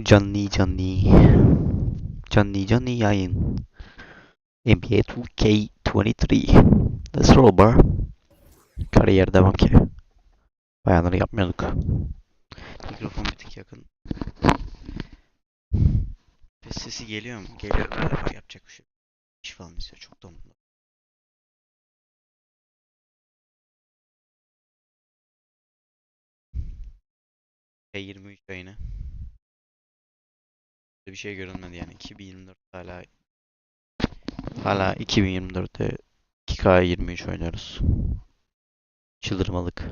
Canlı yayın. NBA 2K23. Let's roll bro. Kariyer devam ki. Bayağıdır yapmıyorduk. Mikrofon bir tık yakın. Sesi geliyor mu? Geliyor galiba, yapacak bir şey. İş falan istiyor, çok da mutlu. E23 yayını. Bir şey görünmedi yani. 2024 hala 2024'te 2K23 oynuyoruz. Çıldırmalık.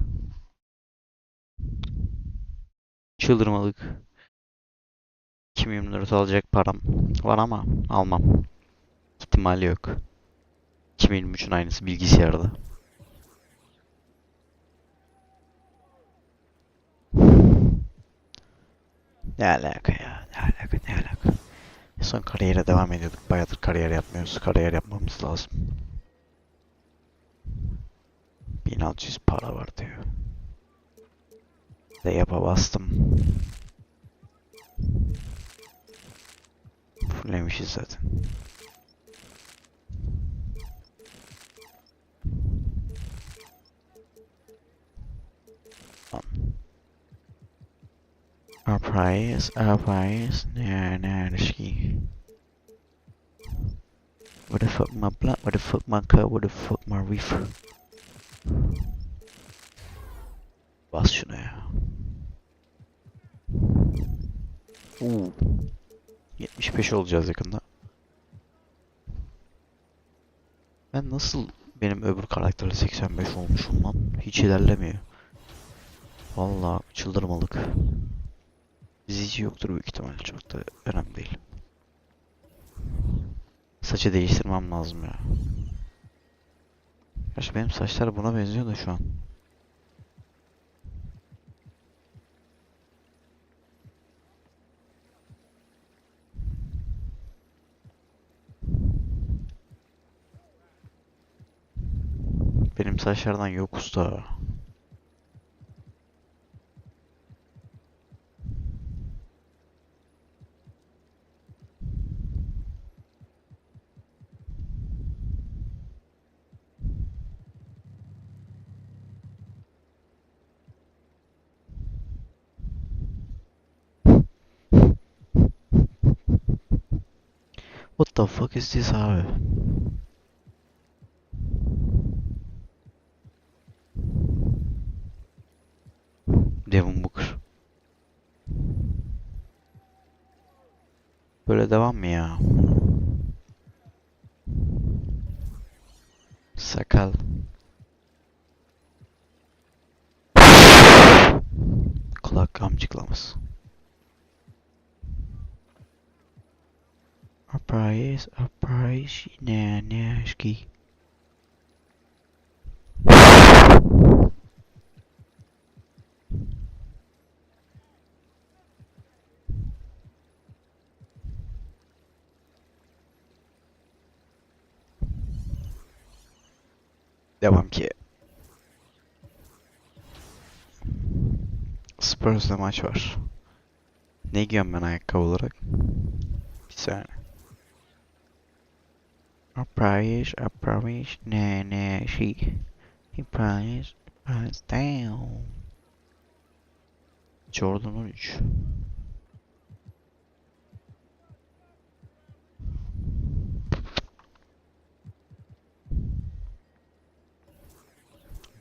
Çıldırmalık. 2024 alacak param var ama almam. İhtimali yok. 2023'ün aynısı bilgisayarda. Ne alaka ya? Ne alaka? Ne alaka? Son kariyere devam ediyorduk. Bayağıdır kariyer yapmıyoruz. Kariyer yapmamız lazım. 1600 para var diyor. De yapa bastım. Fullemişiz zaten. Our price, ne ilişki. What the fuck my blood, what the fuck my car, what the fuck my reefer. Bas şuna ya. 75 olacağız yakında. Ben nasıl benim öbür karakterle 85 olmuşum lan? Hiç ilerlemiyor. Vallahi çıldırmalık. Dizici yoktur büyük ihtimalle, çok da önemli değil. Saçı değiştirmem lazım ya. Gerçi benim saçlar buna benziyor da şu an. Benim saçlardan yok usta. What the fuck is this abi? Devin Booker. Böyle devam mı ya? Sakal. Kulak amcıklaması. A price, ne aşkı. Devam ki. Spurs'la maç var. Ne giyiyorum ben ayakkabı olarak? Bir saniye. A price, ne şey. Price down. Jordan 13.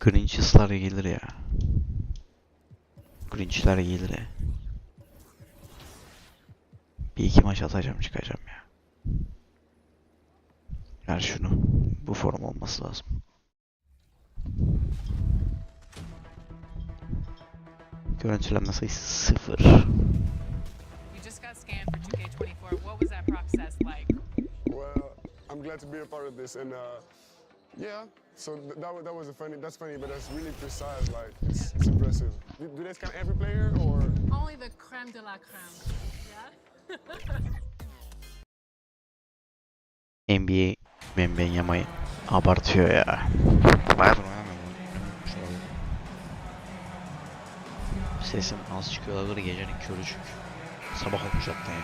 Grinch'ler gelir ya. Grinch'ler gelir ya. Bir iki maç atacağım, çıkacağım ya. Yani şunu. Bu form olması lazım. Görüntülenme sayısı 0. You just got scanned for 2K24. What was that process like? Well, I'm glad to be a part of this, and yeah. So that was that's funny, but that's really precise. Like it's impressive. Do they scan every player or? Only the creme de la creme. Yeah. NBA yamayı abartıyor ya. Bayağıdır oynamıyorum. Sesim az çıkıyor olabilir, gecenin körü çünkü. Sabah olmuş hatta ya.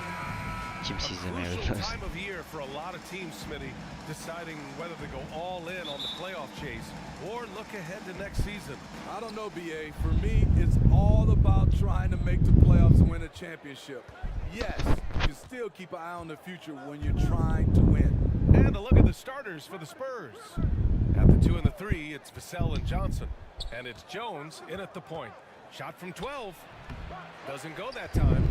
Kimse izlemeye Crucial vermez. time of year for a lot of teams, Smitty, deciding whether to go all in on the playoff chase or look ahead to next season. I don't know, BA. For me, it's all about trying to make the playoffs and win a championship. Yes, you can still keep an eye on the future when you're trying to win. And a look at the starters for the Spurs. At the 2 and the 3, it's Vassell and Johnson. And it's Jones in at the point. Shot from 12. Doesn't go that time.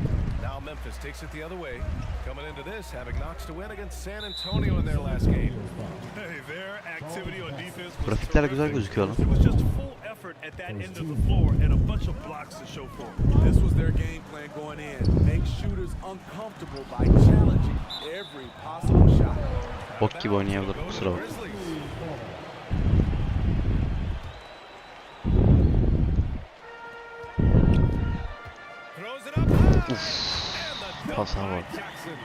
Now Memphis takes it the other way. Coming into this, having knocks to win against San Antonio in their last game. Hey, their activity on defense was Grafikler güzel terrific. gözüküyor lan. It was just full effort at that end of the floor and a bunch of blocks to show for it. This was their game plan going in. Make shooters uncomfortable by challenging every possible shot. Bok gibi oynayabilir, kusura bak. Grizzlies. Throws it up high. And the dunk Hasar by var. Jackson.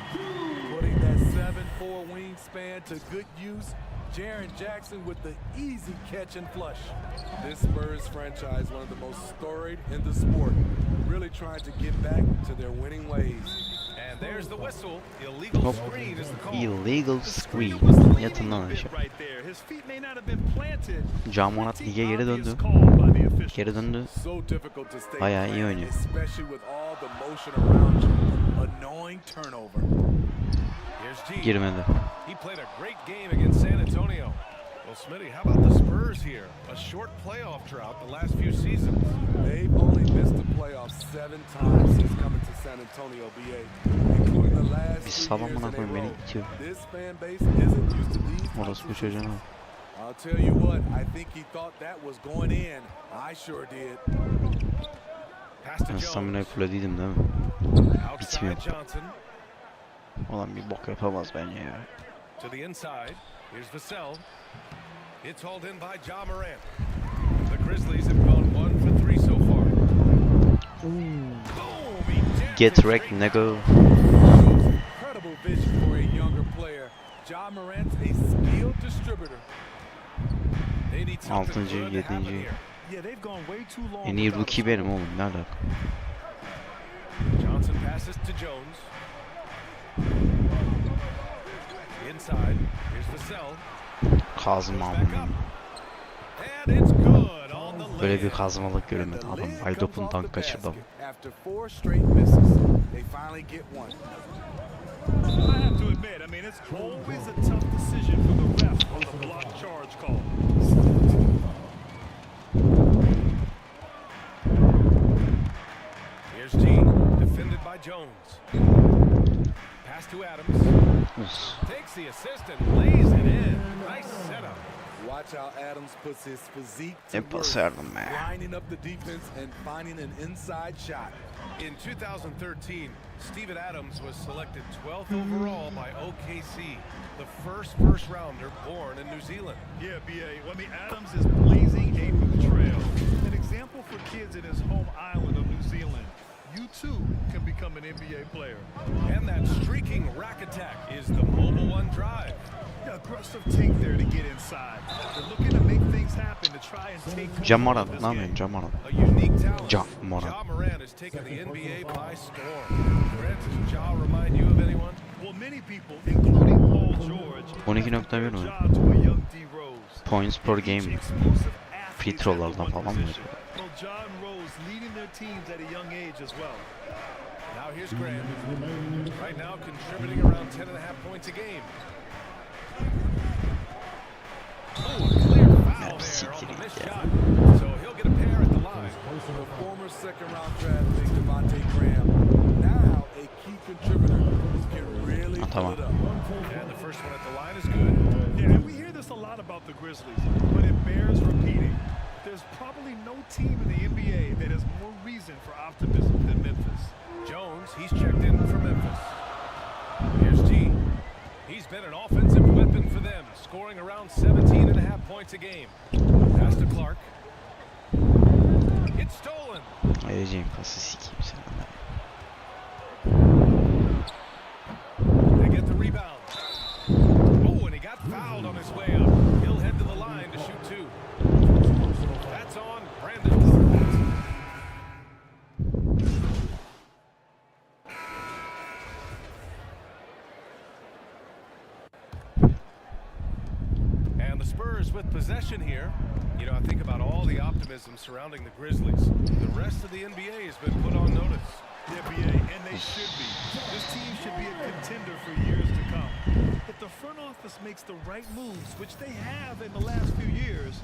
Putting that 7'4" wingspan to good use. Jaren Jackson with the easy catch and flush. This Spurs franchise, one of the most storied in the sport, really trying to get back to their winning ways. And there's the whistle. Illegal Hop. screen is the call. Illegal screen. Was leaning Yatın lan a bit aşağı. right there. His feet may not have been planted. Camurat lige geri döndü. Obvious call by the officials. Geri döndü. So difficult to stay Bayağı iyi planted, oynuyor. especially with all the motion around you. Annoying turnover. Here's G. Girmedi. He played a great game against San Antonio. Well, Smitty, how about the Spurs here? A short playoff drought the last few seasons. They've only missed the playoffs 7 times since coming to San Antonio, BA, including the last Bir 2 sal years amına in a koyayım, beni row. itiyor. This fan base isn't used to these types Orası bu of çocuğun seasons. ha. I'll tell you what, I think he thought that was going in. I sure did. Pass to Ben Jones. staminayı fullediydim değil mi? Outside bitmiyor. Johnson. Ulan bir bok yapamaz bence ya. To the inside. Here's Vassell. It's hauled in by Ja Morant. The Grizzlies have gone 1 for 3 so far. Boom! He jammed Get it wrecked, straight nigga. Shows incredible vision for a younger player. Ja Morant's a skilled distributor. They need something Altıncı, good to happen yedinci. here. Yeah, they've gone way too long. En iyi without a rookie benim oğlum, ne alaka? Johnson passes to Jones. Inside. Here's Vassell. Kazım Back aldım. up. And it's good on the Böyle bir layup. kazmalık görmedim. The Adam lid comes Aydop'un off the dank kaçırdı. basket. After 4 straight misses, they finally get one. I have to admit, I mean, it's always a tough decision for the ref on the block charge call. Here's G. Defended by Jones. Pass to Adams. Uf. Takes the assist and lays it in. Nice setup. Watch how Adams puts his physique to Ne work, pas verdim be. lining up the defense and finding an inside shot. In 2013, Steven Adams was selected 12th overall by OKC, the first rounder born in New Zealand. Yeah, BA. Well, I mean, Adams is blazing a new trail. An example for kids in his home island of New Zealand. You too can become an NBA player. And that streaking rack attack is the Mobile One drive. Yeah, aggressive take there to get inside. They're looking to make things happen to try and take control Camurat, of this ne game. yapıyorsun Camurat? A unique talent. Ja Morant. Ja Morant has taken the NBA by storm. Grant, does Ja remind you of anyone? Well, many people, including Paul George, 12.1 have mi? Ja to a young D Rose. Points per game. Explosive Free athletes throw'lardan at the falan one mı? position. Well, John Rose leading their teams at a young age as well. Now here's Grant. Right now contributing around 10.5 points a game. Oh, a clear foul there on the missed shot. So he'll get a pair at the line. The former second-round draft pick Devontae Graham, now a key contributor who can really pull it up. And the first one at the line is good. Yeah, and we hear this a lot about the Grizzlies, but it bears repeating. There's probably no team in the NBA that has more reason for optimism than Memphis. Jones, he's checked in for Memphis. Here's G. He's been an offensive weapon for them, scoring around 17.5 points a game. Pass to Clark. It's stolen. Vereceğim pası sikeyim seni. They get the rebound. Oh, and he got fouled on his way up. He'll head to the line to shoot 2. That's on Brandon. possession here. You know, I think about all the optimism surrounding the Grizzlies. The rest of the NBA has been put on notice. The NBA, and they should be. This team should be a contender for years to come. If the front office makes the right moves, which they have in the last few years,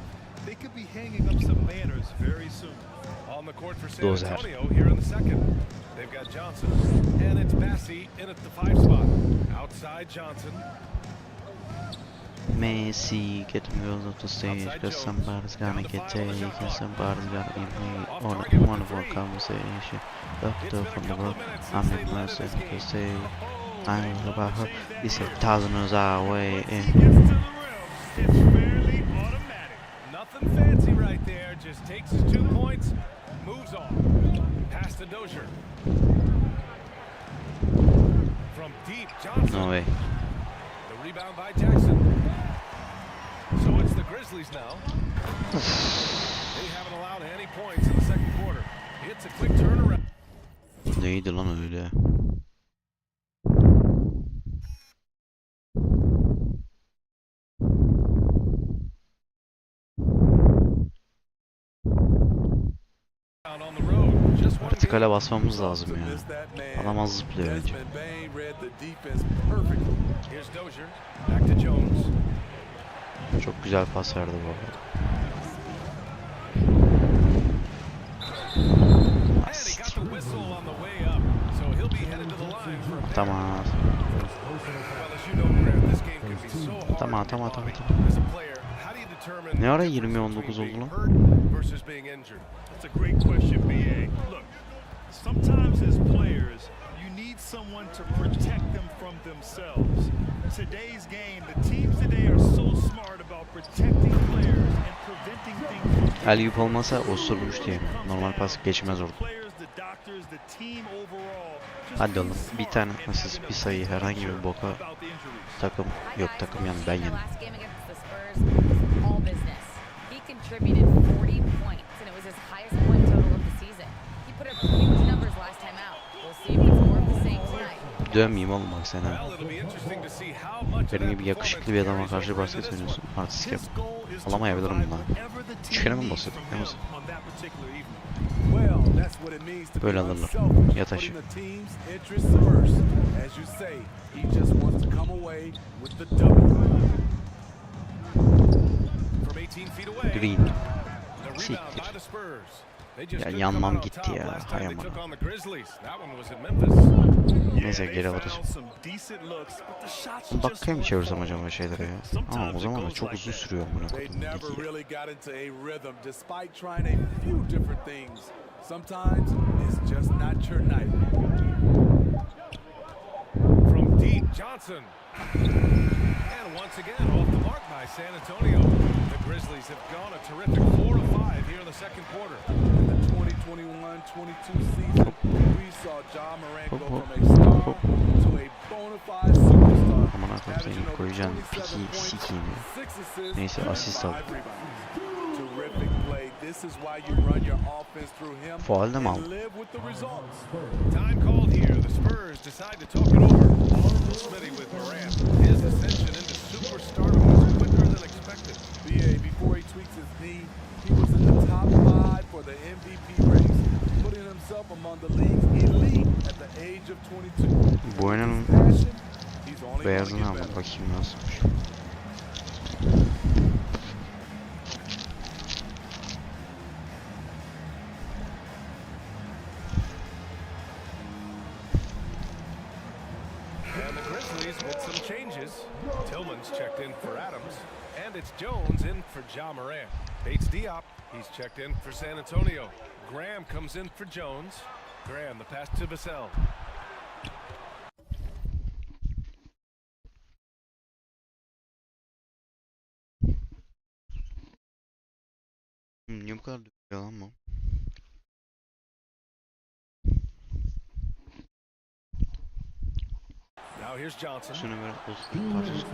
they could be hanging up some banners very soon. On the court for San Antonio here in the second. They've got Johnson, and it's Bassey in at the 5 spot. Outside Johnson. Messi getting goals off the stage because somebody's gonna get taken, somebody's gonna be made on a wonderful conversation. Left up from the road, I'm in mercy to say I know about her. He said 1,000 is our way in. Gets to the rim. It's fairly automatic. Nothing fancy right there, just takes his 2 points, moves on. Pass to Dozier. From deep, Johnson. No way. The rebound by Jackson. So it's the Grizzlies now. They haven't allowed any points in the second quarter. It's a quick turnaround. Neydi lan öyle? On the road. Just one Vertikale game. basmamız lazım ya. Adam az zıplıyor önce. Desmond Bane read the defense perfectly. Here's Dozier. Back to Jones. Çok güzel pas verdi bu arada. And he got the whistle on the way up. So he'll be headed to the line for a penalty. Tamam. Well, as you know, Graham, this game can be so hard Tamam, to tamam, follow. tamam. As a player, how do you determine Ne ara the difference 20-19 between being oldu lan? hurt versus being injured? That's a great question, BA. Look, sometimes as players, you need someone to protect them from themselves. Today's game, the teams today are so smart about protecting players and preventing things from Alley-oop olmasa osurmuş diye. Normal pas geçmez orada. players, the doctors, the team overall. Just Hadi be oğlum bir smart tane and asist, bir sayı, herhangi bir boka about the injuries. takım yok, takım yani ben yedim. Last game against the Spurs was all business. He contributed 40 points, and it was his highest point total of the season. He put up huge numbers last time out. We'll see if it's more of the same tonight. Dönmeyeyim oğlum bak sen ha. Well, it'll be interesting to see how much of Benim that gibi yakışıklı bir adama karşı basket oynuyorsun. Artistik yap. His goal is to Alamayabilirim provide bundan. whatever the team Üçgene mi needs basıyorum? from Ne him basıyorum? on that particular evening. Well, that's what it means to Böyle be alırlar. unselfish, Yat aşağı. putting the team's interests first. As you say, he just wants to come away with the W. from 18 feet away. Green. The rebound Siktir. by the Spurs. They just Ya couldn't yanmam come out on gitti top ya, last time hay they aman. took on the Grizzlies. That one was in Memphis. Neyse They geri found alırız. some decent looks, but the shots Dakikaya just mı weren't çevirsem falling. acaba şeyleri ya? Sometimes Ama o it zaman da goes çok like uzun that. sürüyor bunu They kodum never ligi. really got into a rhythm despite trying a few different things. Sometimes it's just not your night. From deep, Johnson. And once again, off the mark by San Antonio. The Grizzlies have gone a terrific 4 of 5 here in the second quarter. In the 2021-22 season, we saw Ja Morant go from a star to a bona fide superstar. Aman akım Averaging seni over koyacağım 27 piki points, sikiyim ya. 6 assists, Neyse, and asist aldı. 5 rebounds. Terrific play. This is why you run your offense through him Faul de mi and aldı? live with the results. Time called here. The Spurs decide to talk it over. Smitty with Morant. His ascension into superstardom was quicker than expected. BA, before he tweaks his knee, he was in the top 5 for the MVP race, putting himself among the league's elite at the age of 22. Bu oyunun Passion, he's only gonna beyazını get ama better. bakayım nasılmış. And the Grizzlies with some changes. Tillman's checked in for Adams. And it's Jones in for Ja Morant. Bates Diop, he's checked in for San Antonio. Graham comes in for Jones. Graham, the pass to Vassell. Niye bu kadar düşüyor lan bu? Now here's Johnson. Üstüne böyle olsun parçası.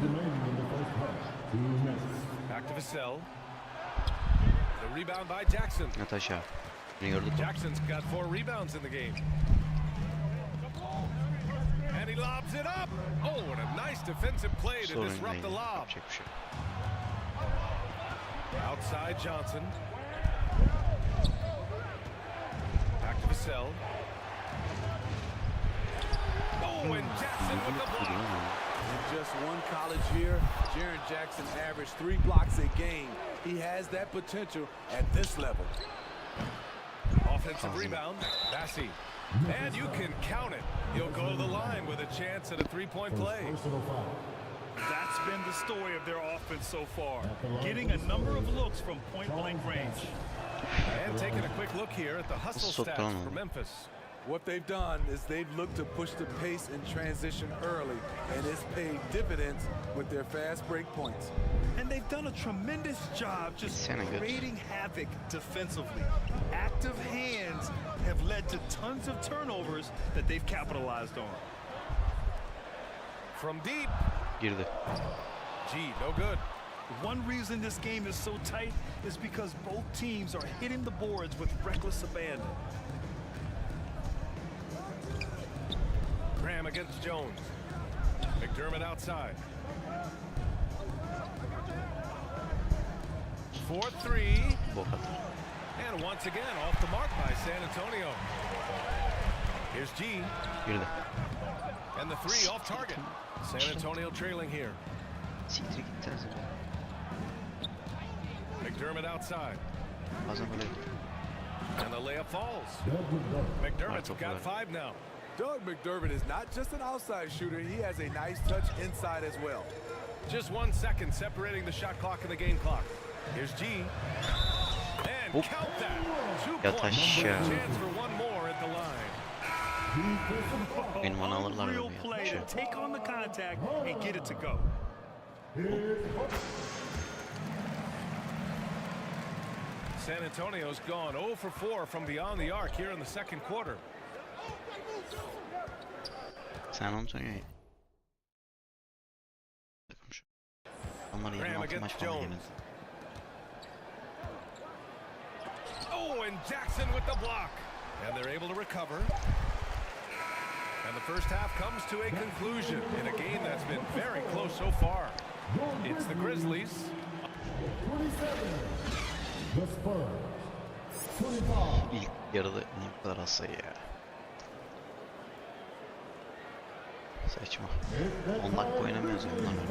Back to Vassell. The rebound by Jackson. Yat aşağı. Beni gördük mü? Jackson's got 4 rebounds in the game. And he lobs it up. Oh, what a nice defensive play to Sorun disrupt değil. the lob. Yapacak bir şey yok. Outside Johnson. Back to Vassell. Oh, and Jackson with the block. In just one college year, Jaren Jackson averaged 3 blocks a game. He has that potential at this level. Offensive rebound, Bassi. And you can count it. He'll go to the line with a chance at a three-point play. That's been the story of their offense so far, getting a number of looks from point-blank range. And taking a quick look here at the hustle stats for Memphis. What they've done is they've looked to push the pace in transition early, and it's paid dividends with their fast break points. And they've done a tremendous job just creating havoc defensively. Active hands have led to tons of turnovers that they've capitalized on. From deep. Girdi. G, no good. One reason this game is so tight is because both teams are hitting the boards with reckless abandon. Graham against Jones. McDermott outside. 4-3. And once again off the mark by San Antonio. Here's G. Girdi. And the 3 off target. San Antonio trailing here. Siktir gitsenize. McDermott outside. Bazen böyle. And the layup falls. McDermott's got 5 now. Doug McDermott is not just an outside shooter. He has a nice touch inside as well. Just 1 second separating the shot clock and the game clock. Here's G. And count that. 2 points. Chance for one more at the line. Benim bana alırlar Real bunu play ya. to take on the contact and get it to go. San Antonio's gone 0 for 4 from beyond the arc here in the second quarter. San Antonio'yu takım şu. Onlar 26 maç falan yenildi. Oh, and Jackson with the block. And they're able to recover. And the first half comes to a conclusion in a game that's been very close so far. It's the Grizzlies. İlk yarıda ne kadar az sayı ya. Saçma. 10 dakika oynamıyoruz ya bunlarla.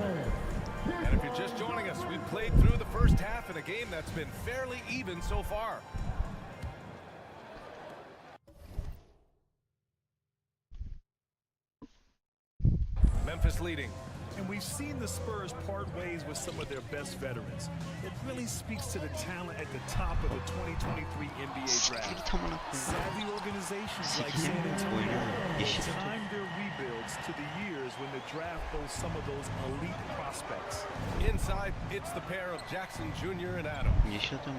And if you're just joining us, we've played through the first half in a game that's been fairly even so far. Memphis leading. And we've seen the Spurs part ways with some of their best veterans. It really speaks to the talent at the top of the 2023 NBA draft. Savvy organizations like San Antonio time their rebuilds to the years when the draft boasts some of those elite prospects. Inside, it's the pair of Jackson Jr. and Adams.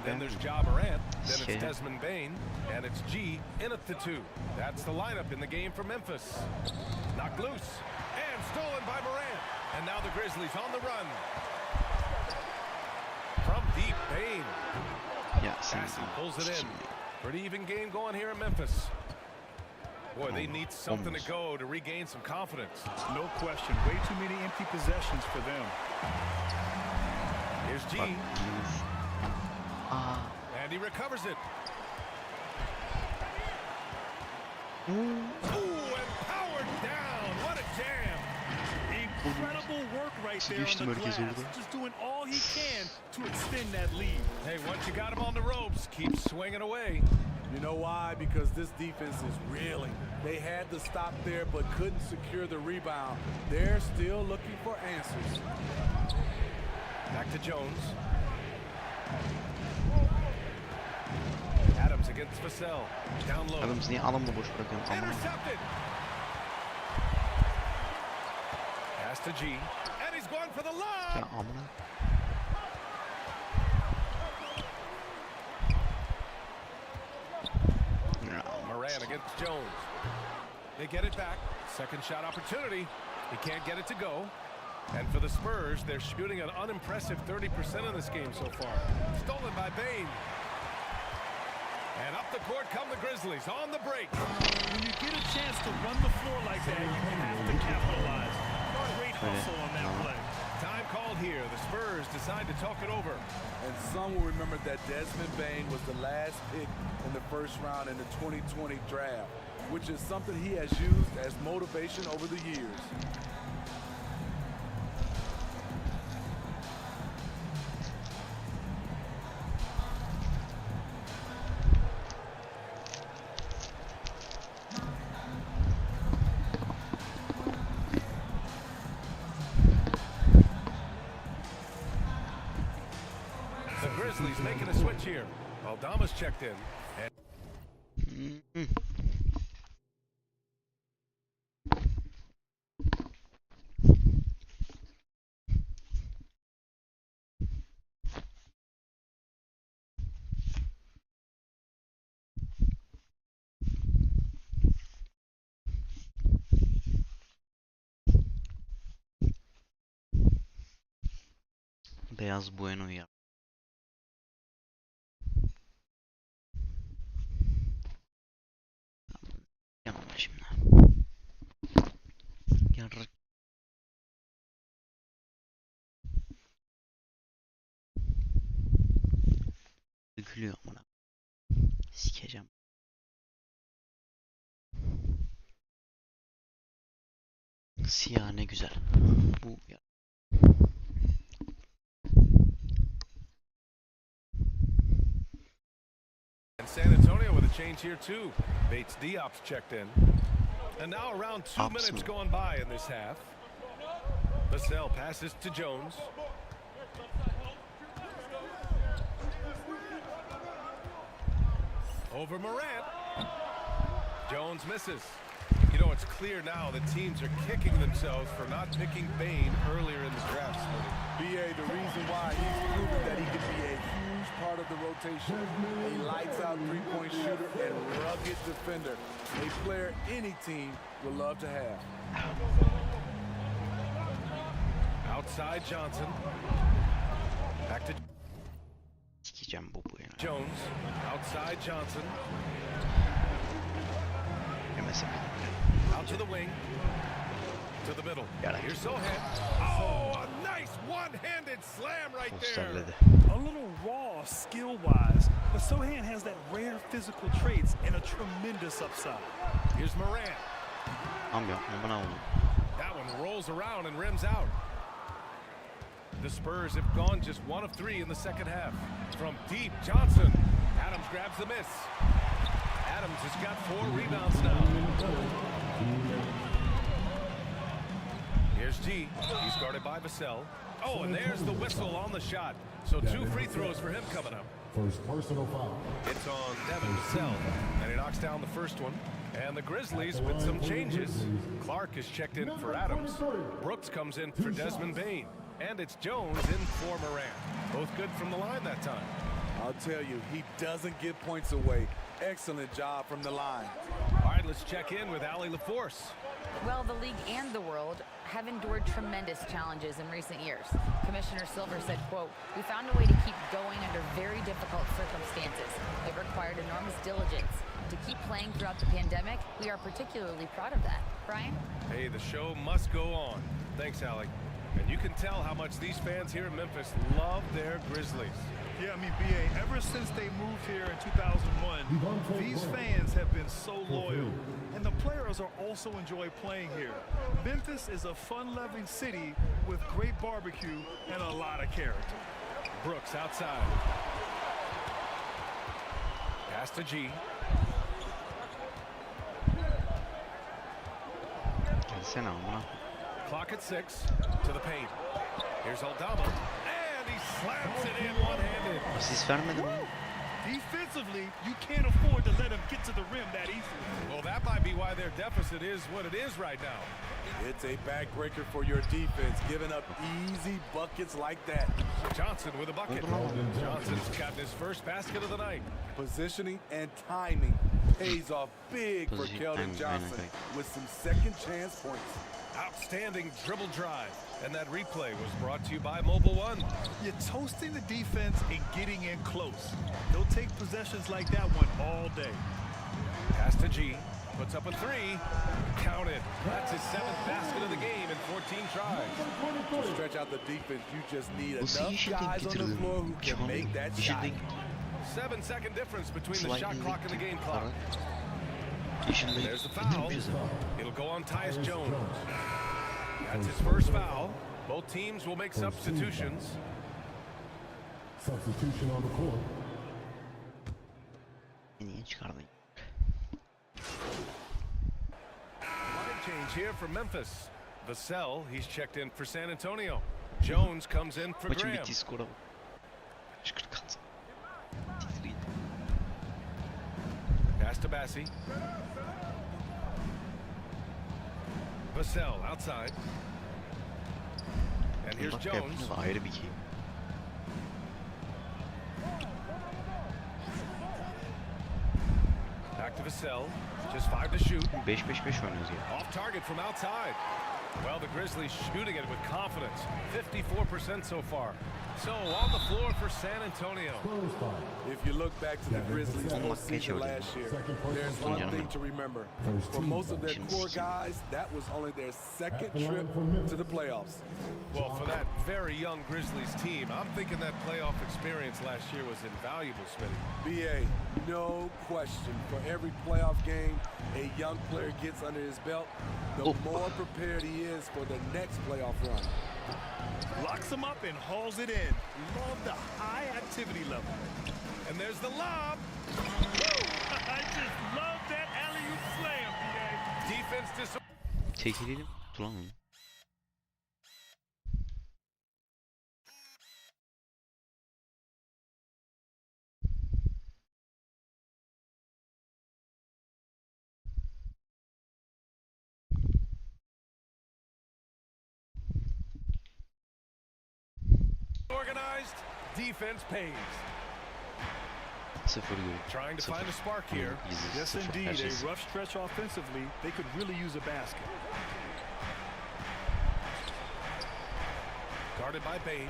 Then there's Ja Morant, then it's Desmond Bane, and it's G in at the 2. That's the lineup in the game for Memphis. Knocked loose, and stolen by Morant. And now the Grizzlies on the run. From deep, Bane. Bassi pulls it in. Pretty even game going here in Memphis. Boy, they need something to go to regain some confidence. No question. Way too many empty possessions for them. Here's G. And he recovers it. Ooh, and powered down. What a jam. Incredible work right there on the glass. Just doing all he can to extend that lead. Hey, once you got him on the ropes, keep swinging away. You know why? Because this defense is reeling. They had to stop there but couldn't secure the rebound. They're still looking for answers. Back to Jones. Adams against Vassell. Down low. Adams niye adamla boş bırakıyorsun amına? Intercepted. Pass to G. And he's going for the line. Ya amına. Moran against Jones. They get it back. Second shot opportunity. He can't get it to go. And for the Spurs, they're shooting an unimpressive 30% in this game so far. Stolen by Bane. And up the court come the Grizzlies on the break. When you get a chance to run the floor like that, you have to capitalize. Great hustle on that play. Time Time called here. The Spurs decide to talk it over. And some will remember that Desmond Bain was the last pick in the first round in the 2020 draft, which is something he has used as motivation over the years. The Grizzlies making a switch here. Aldama's checked in. And Beyaz Bueno ya. Yanma şimdi. Yarrak. Dökülüyor amına. Sikeceğim. Siyah ne güzel. Bu ya. And San Antonio with a change here too. Bates Diop's checked in. And now around 2 minutes gone by in this half. Vassell passes to Jones. Over Morant. Jones misses. You know, it's clear now that teams are kicking themselves for not picking Bain earlier in the draft. BA, the reason why he's proven that he can be a huge part of the rotation, a lights-out three-point shooter and rugged defender, a player any team would love to have. Outside Johnson. Back to Sikeceğim bu Bueno. Jones. Outside Johnson. Yemese Out to the wing. To the middle. Got it. Here's Sohan. Oh, a nice one-handed slam right there. posterledi. A little raw skill-wise, but Sohan has that rare physical traits and a tremendous upside. Here's Morant. Tam yapma oğlum. That one rolls around and rims out. The Spurs have gone just 1 of 3 in the second half. From deep, Johnson. Adams grabs the miss. Adams has got 4 rebounds now. Here's G. He's guarded by Vassell. Oh, and there's the whistle on the shot. So 2 free throws for him coming up. First personal foul. It's on Devin Vassell, and he knocks down the first one. And the Grizzlies with some changes. Clark is checked in for Adams. Brooks comes in for Desmond Bain. And it's Jones in for Morant. Both good from the line that time. I'll tell you, he doesn't give points away. Excellent job from the line. All right, let's check in with Allie LaForce. Well, the league and the world have endured tremendous challenges in recent years. Commissioner Silver said, quote, "We found a way to keep going under very difficult circumstances. It required enormous diligence. To keep playing throughout the pandemic, we are particularly proud of that." Brian? Hey, the show must go on. Thanks, Allie. And you can tell how much these fans here in Memphis love their Grizzlies. Yeah, I mean, BA, ever since they moved here in 2001, these fans have been so loyal. And the players are also enjoy playing here. Memphis is a fun-loving city with great barbecue and a lot of character. Brooks outside. Pass to G. Gelsene amına. Clock at 6. To the paint. Here's Aldama. And he slams it in one-handed. Asist vermedim mi? Defensively, you can't afford to let them get to the rim that easily. Well, that might be why their deficit is what it is right now. It's a backbreaker for your defense, giving up easy buckets like that. Johnson with a bucket. Johnson's gotten his first basket of the night. Positioning and timing pays off big for Keldon Johnson with some second chance points. Outstanding dribble drive. And that replay was brought to you by Mobile One. You're toasting the defense and getting in close. They'll take possessions like that one all day. Pass to G. Puts up a three. Counted. That's his 7th basket of the game in 14 tries. To stretch out the defense, you just need Nasıl enough yeşil renk guys on the getirdin? floor who can make that Yeşil shot. renk 7-second difference between the slightly shot clock and the game clock. Yeşil renk There's the foul. getirmişiz ama. It'll go on Tyus Jones. That's his first foul. Both teams will make substitutions. Substitution on the court. Niye çıkardın? Line change here for Memphis. Vassell, he's checked in for San Antonio. Jones comes in for Maçın Graham. bittiği skora bak. Şıkır kat. Titriydi. Pass to Bassi. Vassell outside. And here's Dakika Jones. yapınca da ayrı bir keyif. Back to Vassell. Just 5 to shoot. 5-5-5 oynuyoruz ya. Off target from outside. Well, the Grizzlies shooting it with confidence. 54% so far. So on the floor for San Antonio. If you look back to the Grizzlies postseason last year, there's one thing to remember. For most of their core guys, that was only their second trip to the playoffs. Well, for that very young Grizzlies team, I'm thinking that playoff experience last year was invaluable, Smitty. BA, no question. For every playoff game a young player gets under his belt, the more prepared he is for the next playoff run. Locks him up and hauls it in. Love the high activity level. And there's the lob. I just love that alley-oop slam, BA. Defense dis... Çekilelim. Tutamıyorum. Organized. Defense pays. 0 gol. Trying to 0. find a spark here. Gizli Yes, 0. Her indeed. şey A 0. rough stretch offensively. They could really use a basket. Guarded by Bain.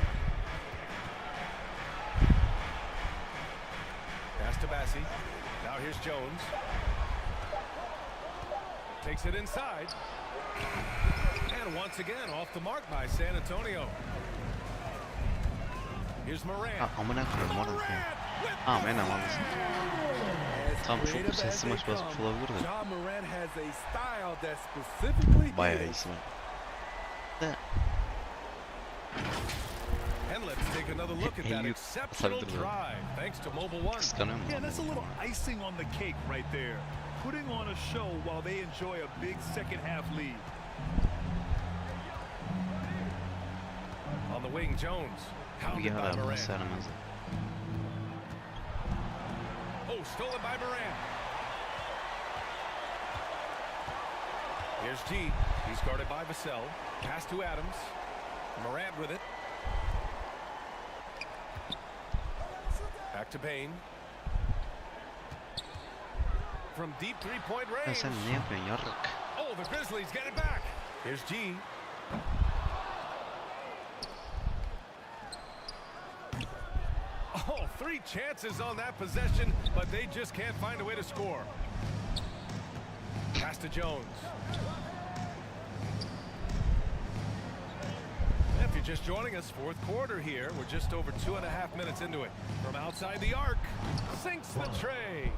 Pass to Bassi. Now here's Jones. Takes it inside. And once again off the mark by San Antonio. Here's Morant. Ha amına koyayım orada ya. Amen amanız. Tam çok sesli maç basmış olabilir de. John Morant has a style that specifically Bayağı is iyisi var. De And let's take another look at that exceptional drive. Thanks to Mobile One. kıskanıyorum Yeah, ben. that's a little icing on the cake right there. Putting on a show while they enjoy a big second half lead. On the wing, Jones. Bir Hounded by ara Morant. sermez. Oh, stolen by Morant. Here's G. He's guarded by Vassell. Pass to Adams. Morant with it. Back to Bain. From deep three-point Ya range. sen ne yapıyorsun yarrak? Oh, the Grizzlies get it back. Here's G. Oh, 3 chances on that possession, but they just can't find a way to score. Pass to Jones. If you're just joining us, fourth quarter here. We're just over 2.5 minutes into it. From outside the arc, sinks the tray.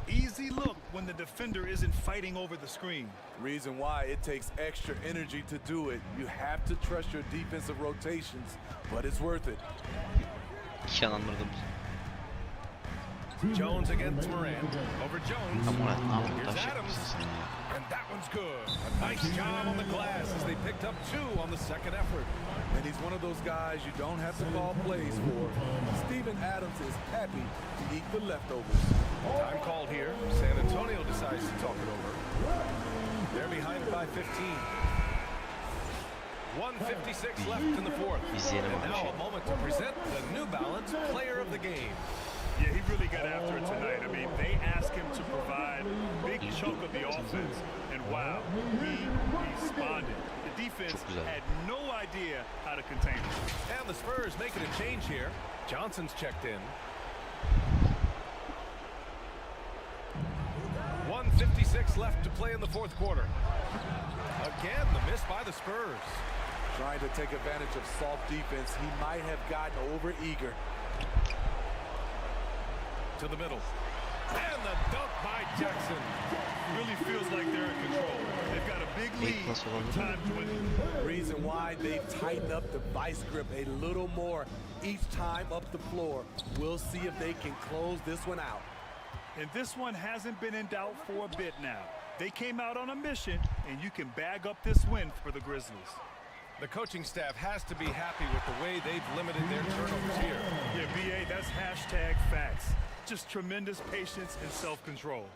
Easy look when the defender isn't fighting over the screen. reason why it takes extra energy to do it. You have to trust your defensive rotations, but it's worth it. Yalanlardım. Jones against Morant. Over Jones. Tam Murat ne yaptın? Here's Taş Adams. yapmışsın sen ya. And that one's good. A nice job on the glass as they picked up 2 on the second effort. And he's one of those guys you don't have to call plays for. Steven Adams is happy to eat the leftovers. Time called here. San Antonio decides to talk it over. They're behind it by 15. 1:56 left in the fourth. İzleyelim And abi now şey. a moment to present the New Balance Player of the Game. Yeah, he really got after it tonight. I mean, they asked him to provide a big chunk of the offense, and wow, he responded. The defense had no idea how to contain him. And the Spurs making a change here. Johnson's checked in. 1:56 left to play in the fourth quarter. Again, the miss by the Spurs. Trying to take advantage of soft defense. He might have gotten over-eager. To the middle. And the dunk by Jackson. Really feels like they're in control. They've got a big lead with time dwindling. Reason why they've tightened up the vice grip a little more each time up the floor. We'll see if they can close this one out. And this one hasn't been in doubt for a bit now. They came out on a mission, and you can bag up this win for the Grizzlies. The coaching staff has to be happy with the way they've limited their turnovers here. Yeah, BA, that's hashtag facts. Just tremendous patience and self-control.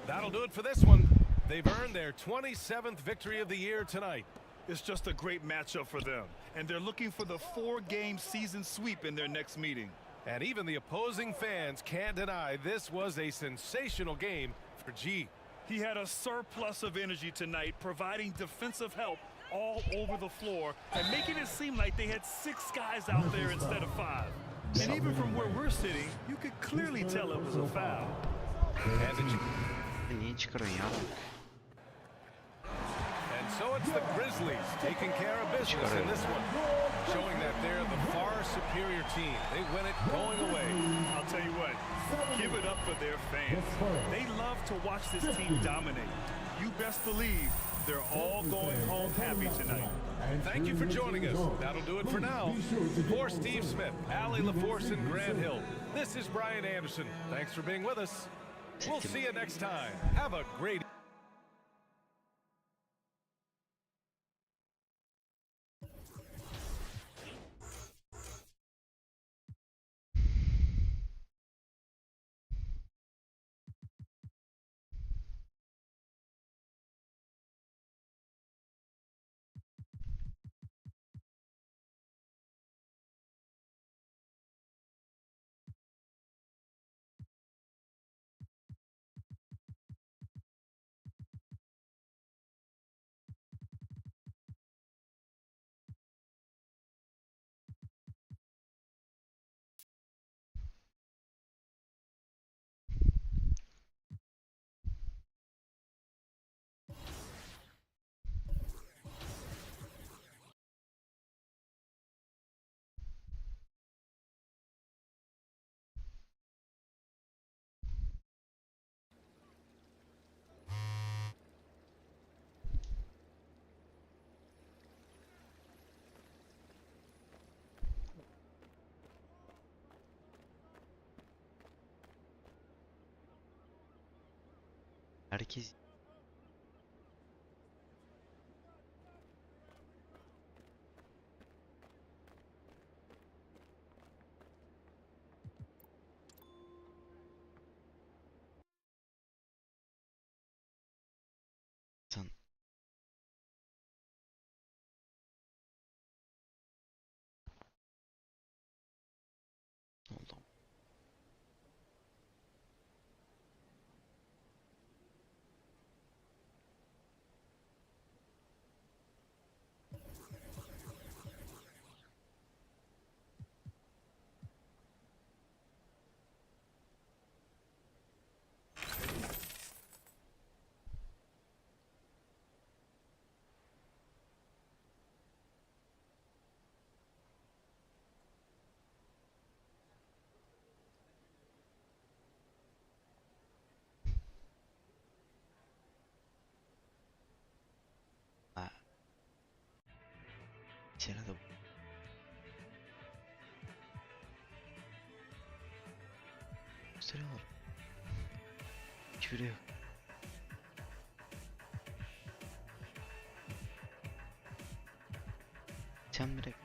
That'll do it for this one. They've earned their 27th victory of the year tonight. It's just a great matchup for them, and they're looking for the 4-game season sweep in their next meeting. And even the opposing fans can't deny this was a sensational game for G. He had a surplus of energy tonight, providing defensive help all over the floor and making it seem like they had 6 guys out there instead of 5. And even from where we're sitting, you could clearly tell it was a foul. And, Niye çıkarıyorsun ya? and so it's the Grizzlies taking care of business in this one, showing that they're the far superior team. They win it going away. I'll tell you what, give it up for their fans. They love to watch this team dominate. You best believe they're all going home happy tonight. Thank you for joining us. That'll do it for now. For Steve Smith, Allie LaForce, and Grant Hill, this is Brian Anderson. Thanks for being with us. We'll see you next time. Have a great Herkes sen ne oldu? Ha. İçeri de gösteriyorlar. Hiçbiri yok. Sen direkt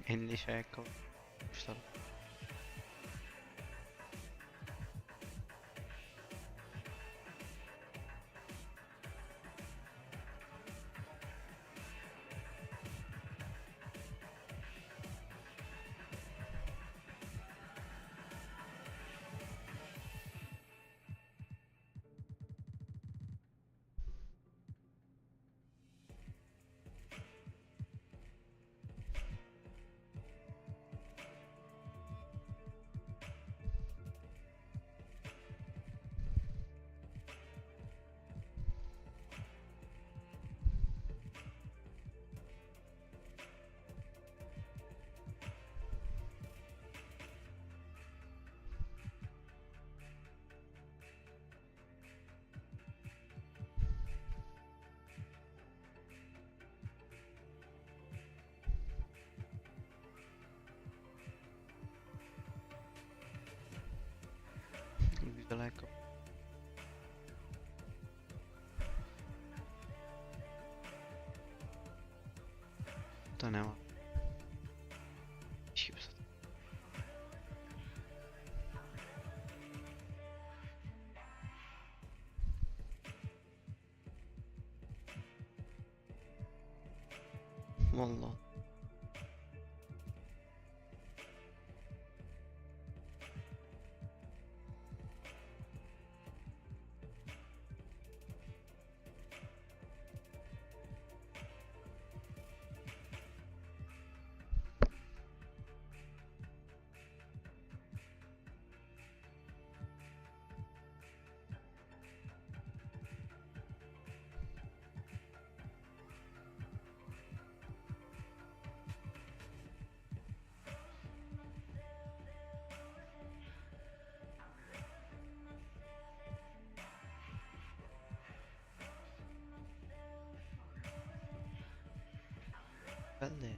Elinde iş ayakkabı yapmışlar. Güzel ayakkabı. Burada ne var? İş gibi zaten. Vallahi. Ben de.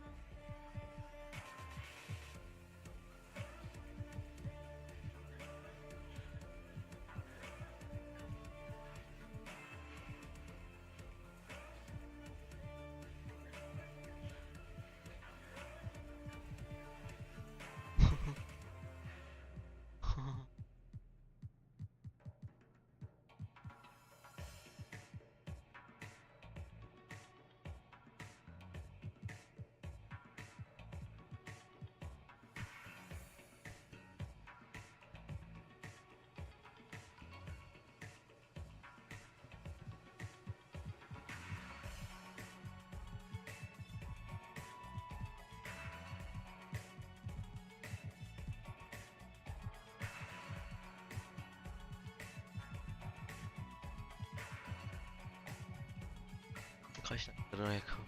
Kaç lira ayakkabı?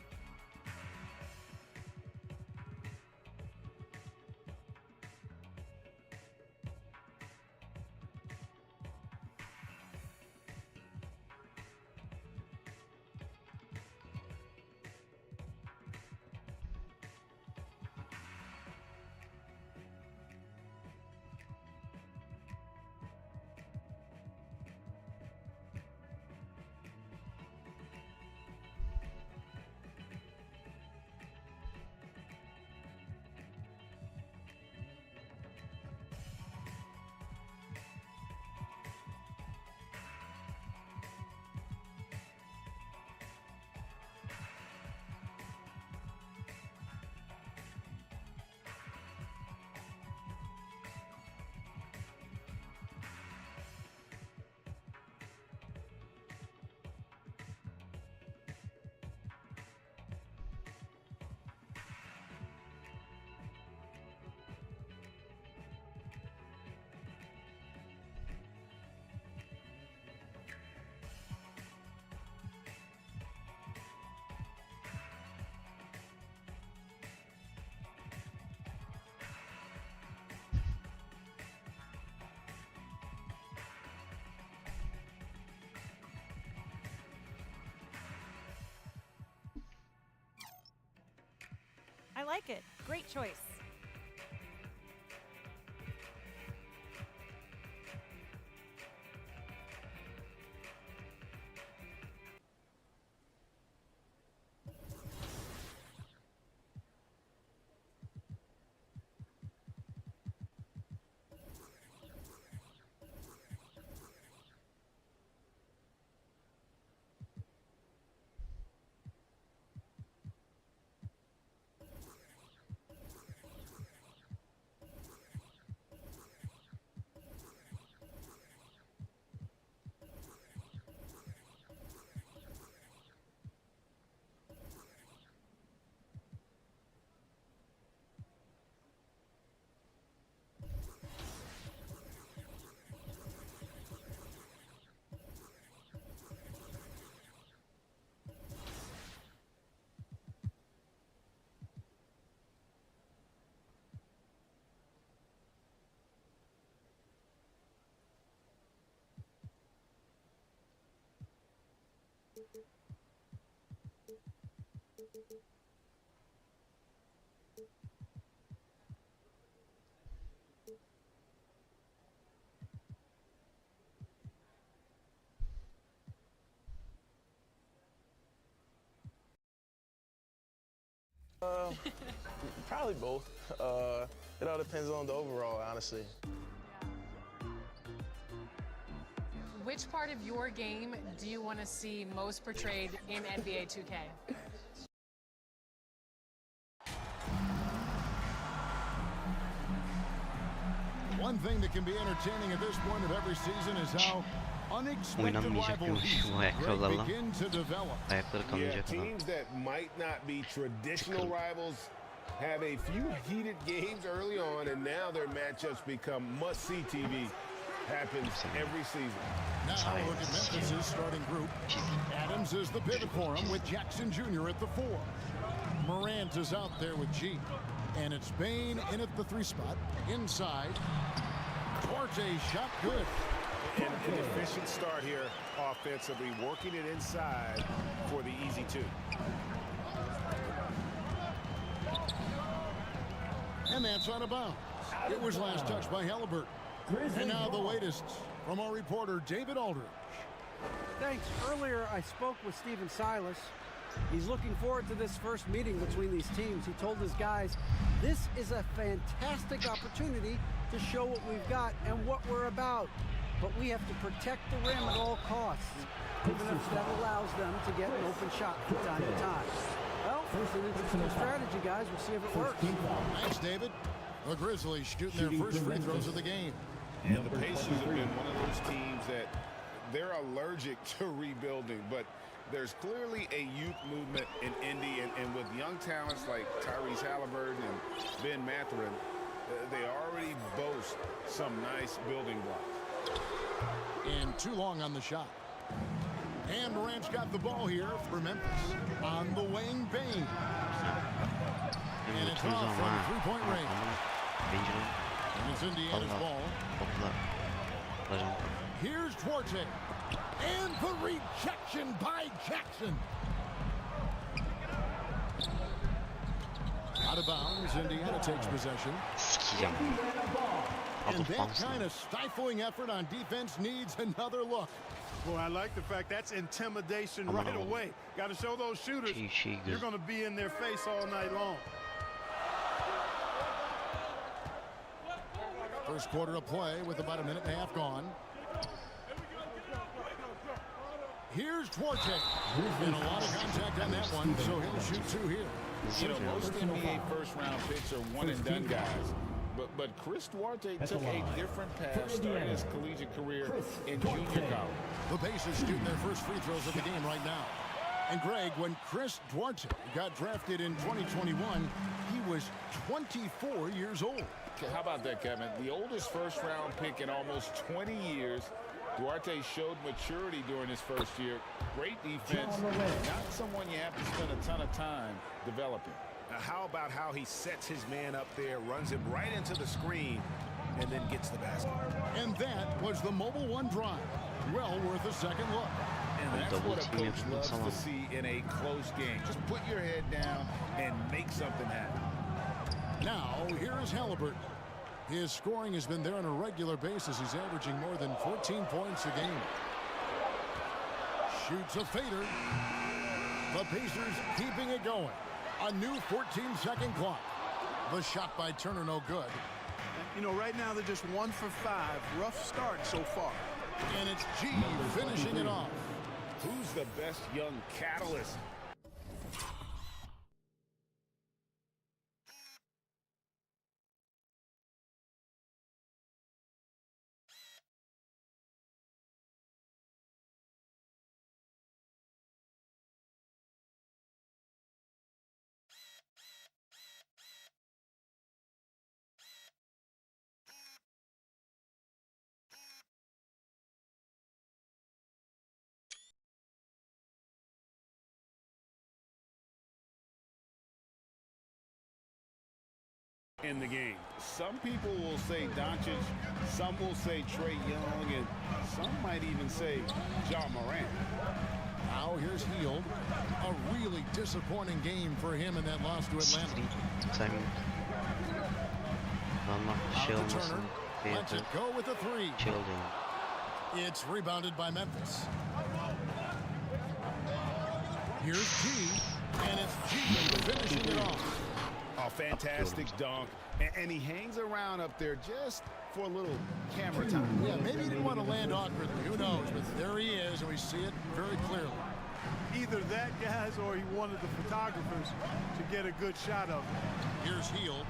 I like it. Great choice. Probably both. It all depends on the overall, honestly. Which part of your game do you want to see most portrayed in NBA 2K? One thing that can be entertaining at this point of every season is how unexpected Oynanmayacakmış rivalries bu ayakkabılarla. begin to develop. Ayakları Yeah, kanayacak adam. teams that might not be traditional rivals have a few heated games early on, and now their matchups become must-see TV. Happens every season. Now look at Memphis' starting group. Adams is the pivot for him with Jackson Jr. at the 4. Morant is out there with G. And it's Bain in at the 3 spot. Inside. Duarte shot good. And an efficient start here offensively, working it inside for the easy 2. And that's out of bounds. It was last touched by Halliburton. And now the latest from our reporter, David Aldridge. Thanks. Earlier, I spoke with Stephen Silas. He's looking forward to this first meeting between these teams. He told his guys, this is a fantastic opportunity to show what we've got and what we're about. But we have to protect the rim at all costs, even if that allows them to get an open shot from time to time. Well, it's an interesting strategy, guys. We'll see if it works. Thanks, David. The Grizzlies shooting their first free throws of the game. And the Pacers have been one of those teams that they're allergic to rebuilding, but there's clearly a youth movement in Indy, and with young talents like Tyrese Halliburton and Ben Mathurin, they already boast some nice building blocks. And too long on the shot. And Morant's got the ball here for Memphis on the wing, Bain. And it's off from three-point range. And it's Indiana's ball. Here's Duarte. And the rejection by Jackson. Out of bounds, Indiana takes possession. And that kind of stifling effort on defense needs another look. Boy, I like the fact that's intimidation right away. Got to show those shooters you're going to be in their face all night long. First quarter of play with about a minute and a half gone. Here's Duarte. And a lot of contact on that one, so he'll shoot 2 here. You know, most NBA first-round picks are one-and-done guys. But Chris Duarte took a different path starting his collegiate career in junior college. The Pacers shooting their first free throws of the game right now. And Greg, when Chris Duarte got drafted in 2021, he was 24 years old. How about that, Kevin? The oldest first-round pick in almost 20 years. Duarte showed maturity during his first year. Great defense. Not someone you have to spend a ton of time developing. How about how he sets his man up there, runs him right into the screen, and then gets the basket. And that was the Mobile One drive. Well worth a second look. And that's what a coach loves to see in a close game. Just put your head down and make something happen. Now, here's Halliburton. His scoring has been there on a regular basis. He's averaging more than 14 points a game. Shoots a fader. The Pacers keeping it going. A new 14-second clock. The shot by Turner no good. You know, right now they're just 1 for 5. Rough start so far. And it's G finishing it off. Who's the best young catalyst? In the game. Some people will say Doncic, some will say Trae Young, and some might even say Ja Morant. Now here's Heald. A really disappointing game for him in that loss to Atlanta. Sen Adamlar şey Out to olmasın Turner. diye Lets it go with a three. şey oluyor. It's rebounded by Memphis. Here's G, and it's G finishing it off. A fantastic dunk, and he hangs around up there just for a little camera time. Yeah, maybe he didn't want to land awkwardly. Who knows? But there he is, and we see it very clearly. Either that, guys, or he wanted the photographers to get a good shot of him. Here's Heald.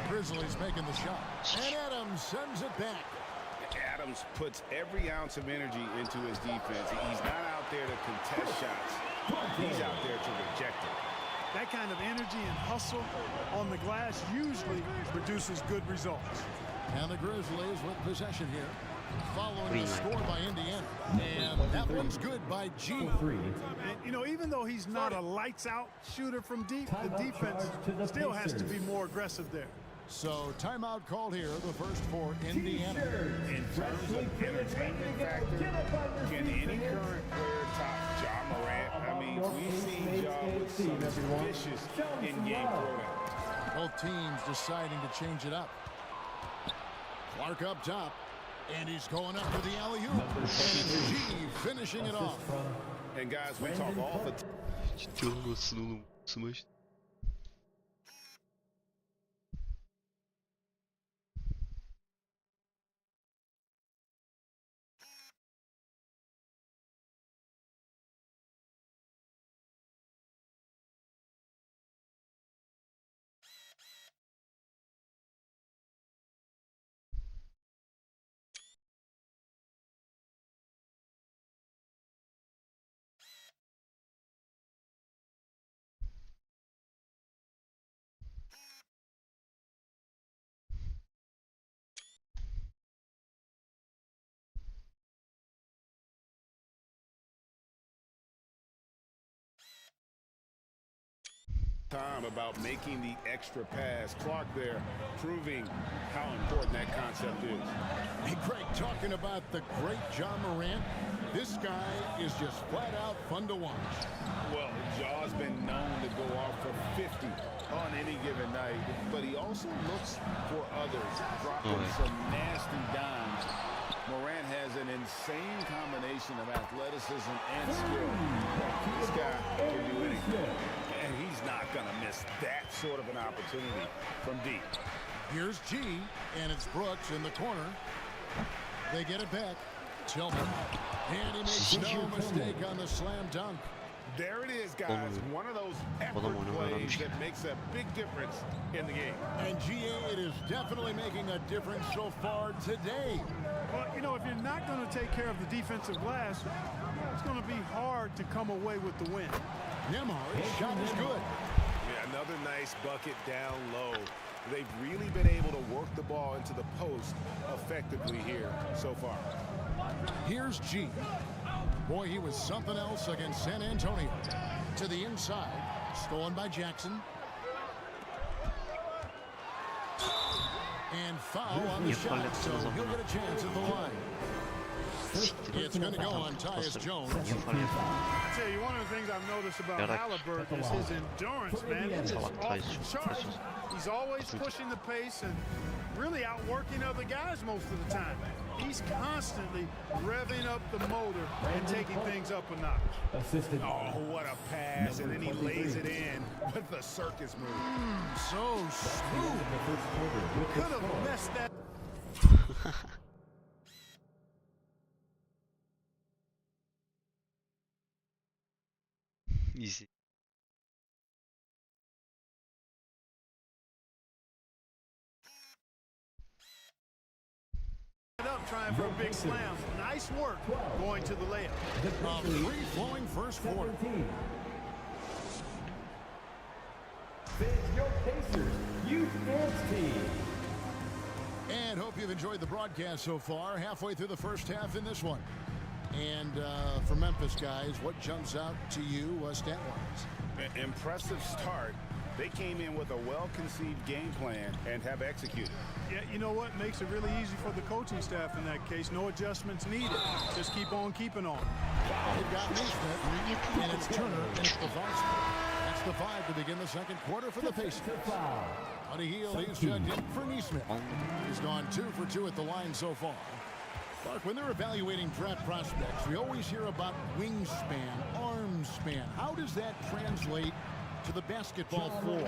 Grizzlies making the shot. And Adams sends it back. Adams puts every ounce of energy into his defense. He's not out there to contest shots. He's out there to reject it. That kind of energy and hustle on the glass usually produces good results. And the Grizzlies with possession here. Following the score by Indiana. And that one's good by G. And, you know, even though he's not a lights-out shooter from deep, the defense still has to be more aggressive there. So timeout called here, the first for Indiana. In terms of entertainment factor, can any current player top Ja Morant? I mean, we've seen Ja with some vicious in-game throwdown. Both teams deciding to change it up. Clark up top, and he's going up for the alley-oop. And it's G finishing it off. And guys, we talk all the time. Ciddi olmasın oğlum. Smash. Time about making the extra pass. Clark there proving how important that concept is. Hey, Greg, talking about the great Ja Morant, this guy is just flat out fun to watch. Well, Ja's been known to go off for 50 on any given night, but he also looks for others, dropping some nasty dimes. Morant has an insane combination of athleticism and skill. This guy can do anything, and he's not going to miss that sort of an opportunity from deep. Here's G, and it's Brooks in the corner. They get it back. Tillman, and he makes no mistake on the slam dunk. There it is, guys. One of those effort plays that makes a big difference in the game. And GA, it is definitely making a difference so far today. Well, you know, if you're not going to take care of the defensive glass, it's going to be hard to come away with the win. Nembhard's shot is good. Yeah, another nice bucket down low. They've really been able to work the ball into the post effectively here so far. Here's G. Boy, he was something else against San Antonio. To the inside, stolen by Jackson. And foul on the shot, so he'll get a chance at the line. It's going to go on Tyus Jones. I tell you, one of the things I've noticed about Halliburton is his endurance, man. It's off the charts. He's always pushing the pace and really outworking other guys most of the time. He's constantly revving up the motor and taking things up a notch. Oh, what a pass, and then he lays it in with the circus move. So smooth. Could have messed that. Easy. Up trying for a big slam. Nice work going to the layup. A free-flowing first quarter. Your Pacers Youth Dance Team. And hope you've enjoyed the broadcast so far. Halfway through the first half in this one. And for Memphis, guys, what jumps out to you stat-wise? Impressive start, They came in with a well-conceived game plan and have executed. Yeah, you know what? Makes it really easy for the coaching staff in that case. No adjustments needed. Just keep on keeping on. They've got Neesmith, and it's Turner, and it's the Vice. That's the 5 to begin the second quarter for the Pacers. On a heel, he's checked in for Neesmith. He's gone 2 for 2 at the line so far. Mark, when they're evaluating draft prospects, we always hear about wingspan, arm span. How does that translate to the basketball floor?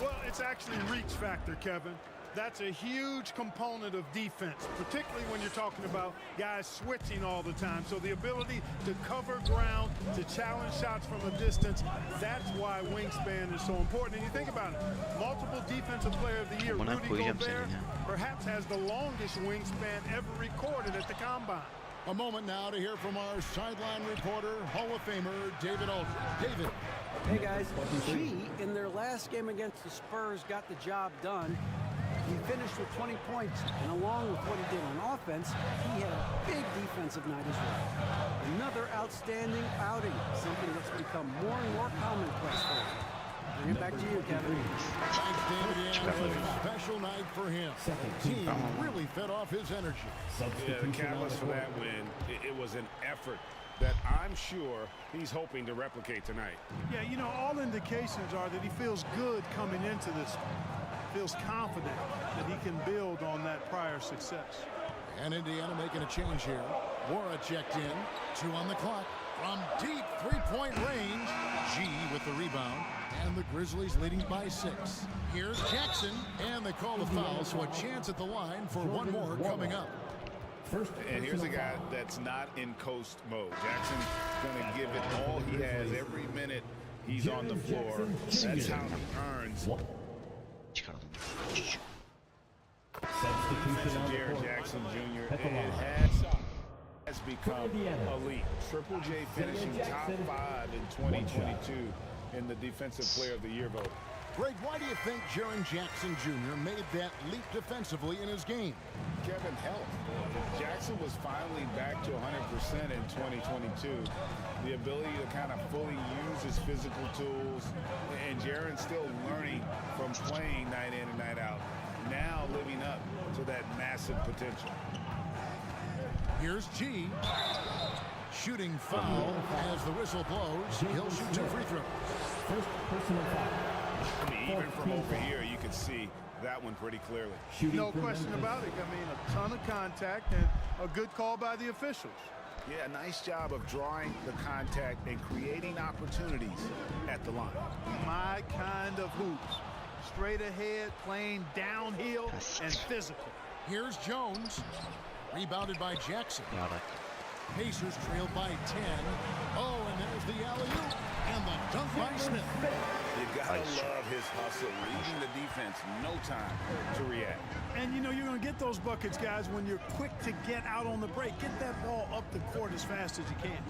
Well, it's actually reach factor, Kevin. That's a huge component of defense, particularly when you're talking about guys switching all the time. So the ability to cover ground, to challenge shots from a distance, that's why wingspan is so important. And you think about it, multiple defensive player of the year, Rudy Gobert, perhaps has the longest wingspan ever recorded at the Combine. A moment now to hear from our sideline reporter, Hall of Famer David Aldridge. David. Hey guys, G in their last game against the Spurs got the job done. He finished with 20 points, and along with what he did on offense, he had a big defensive night as well. Another outstanding outing, something that's become more and more commonplace for him. Bring it back to you, Kevin. Thanks, David. Yeah, it was a special night for him. The team really fed off his energy. Yeah, the catalyst for that win, it was an effort that I'm sure he's hoping to replicate tonight. Yeah, you know, all indications are that he feels good coming into this. Feels confident that he can build on that prior success. And Indiana making a change here. Wara checked in. 2 on the clock. From deep three-point range, G with the rebound. And the Grizzlies leading by 6. Here's Jackson. And they call the foul, so a chance at the line for one more coming up. And here's a guy that's not in coast mode. Jackson's going to give it all he has every minute he's on the floor. That's how he earns. Jared Jackson Jr. has become elite. Triple J finishing top 5 in 2022 in the Defensive Player of the Year vote. Greg, why do you think Jaren Jackson Jr. made that leap defensively in his game? Kevin, health. Jackson was finally back to 100% in 2022. The ability to kind of fully use his physical tools, and Jaren's still learning from playing night in and night out. Now living up to that massive potential. Here's G. Shooting foul as the whistle blows. He'll shoot 2 free throws. First personal foul. I mean, even from over here, you can see that one pretty clearly. No question about it. I mean, a ton of contact and a good call by the officials. Yeah, nice job of drawing the contact and creating opportunities at the line. My kind of hoops. Straight ahead, playing downhill and physical. Here's Jones. Rebounded by Jackson. Pacers trailed by 10. Oh, and there's the alley-oop. And the dunk by Smith. You gotta love his hustle, leading the defense, no time to react. And you know you're gonna get those buckets, guys, when you're quick to get out on the break. Get that ball up the court as fast as you can.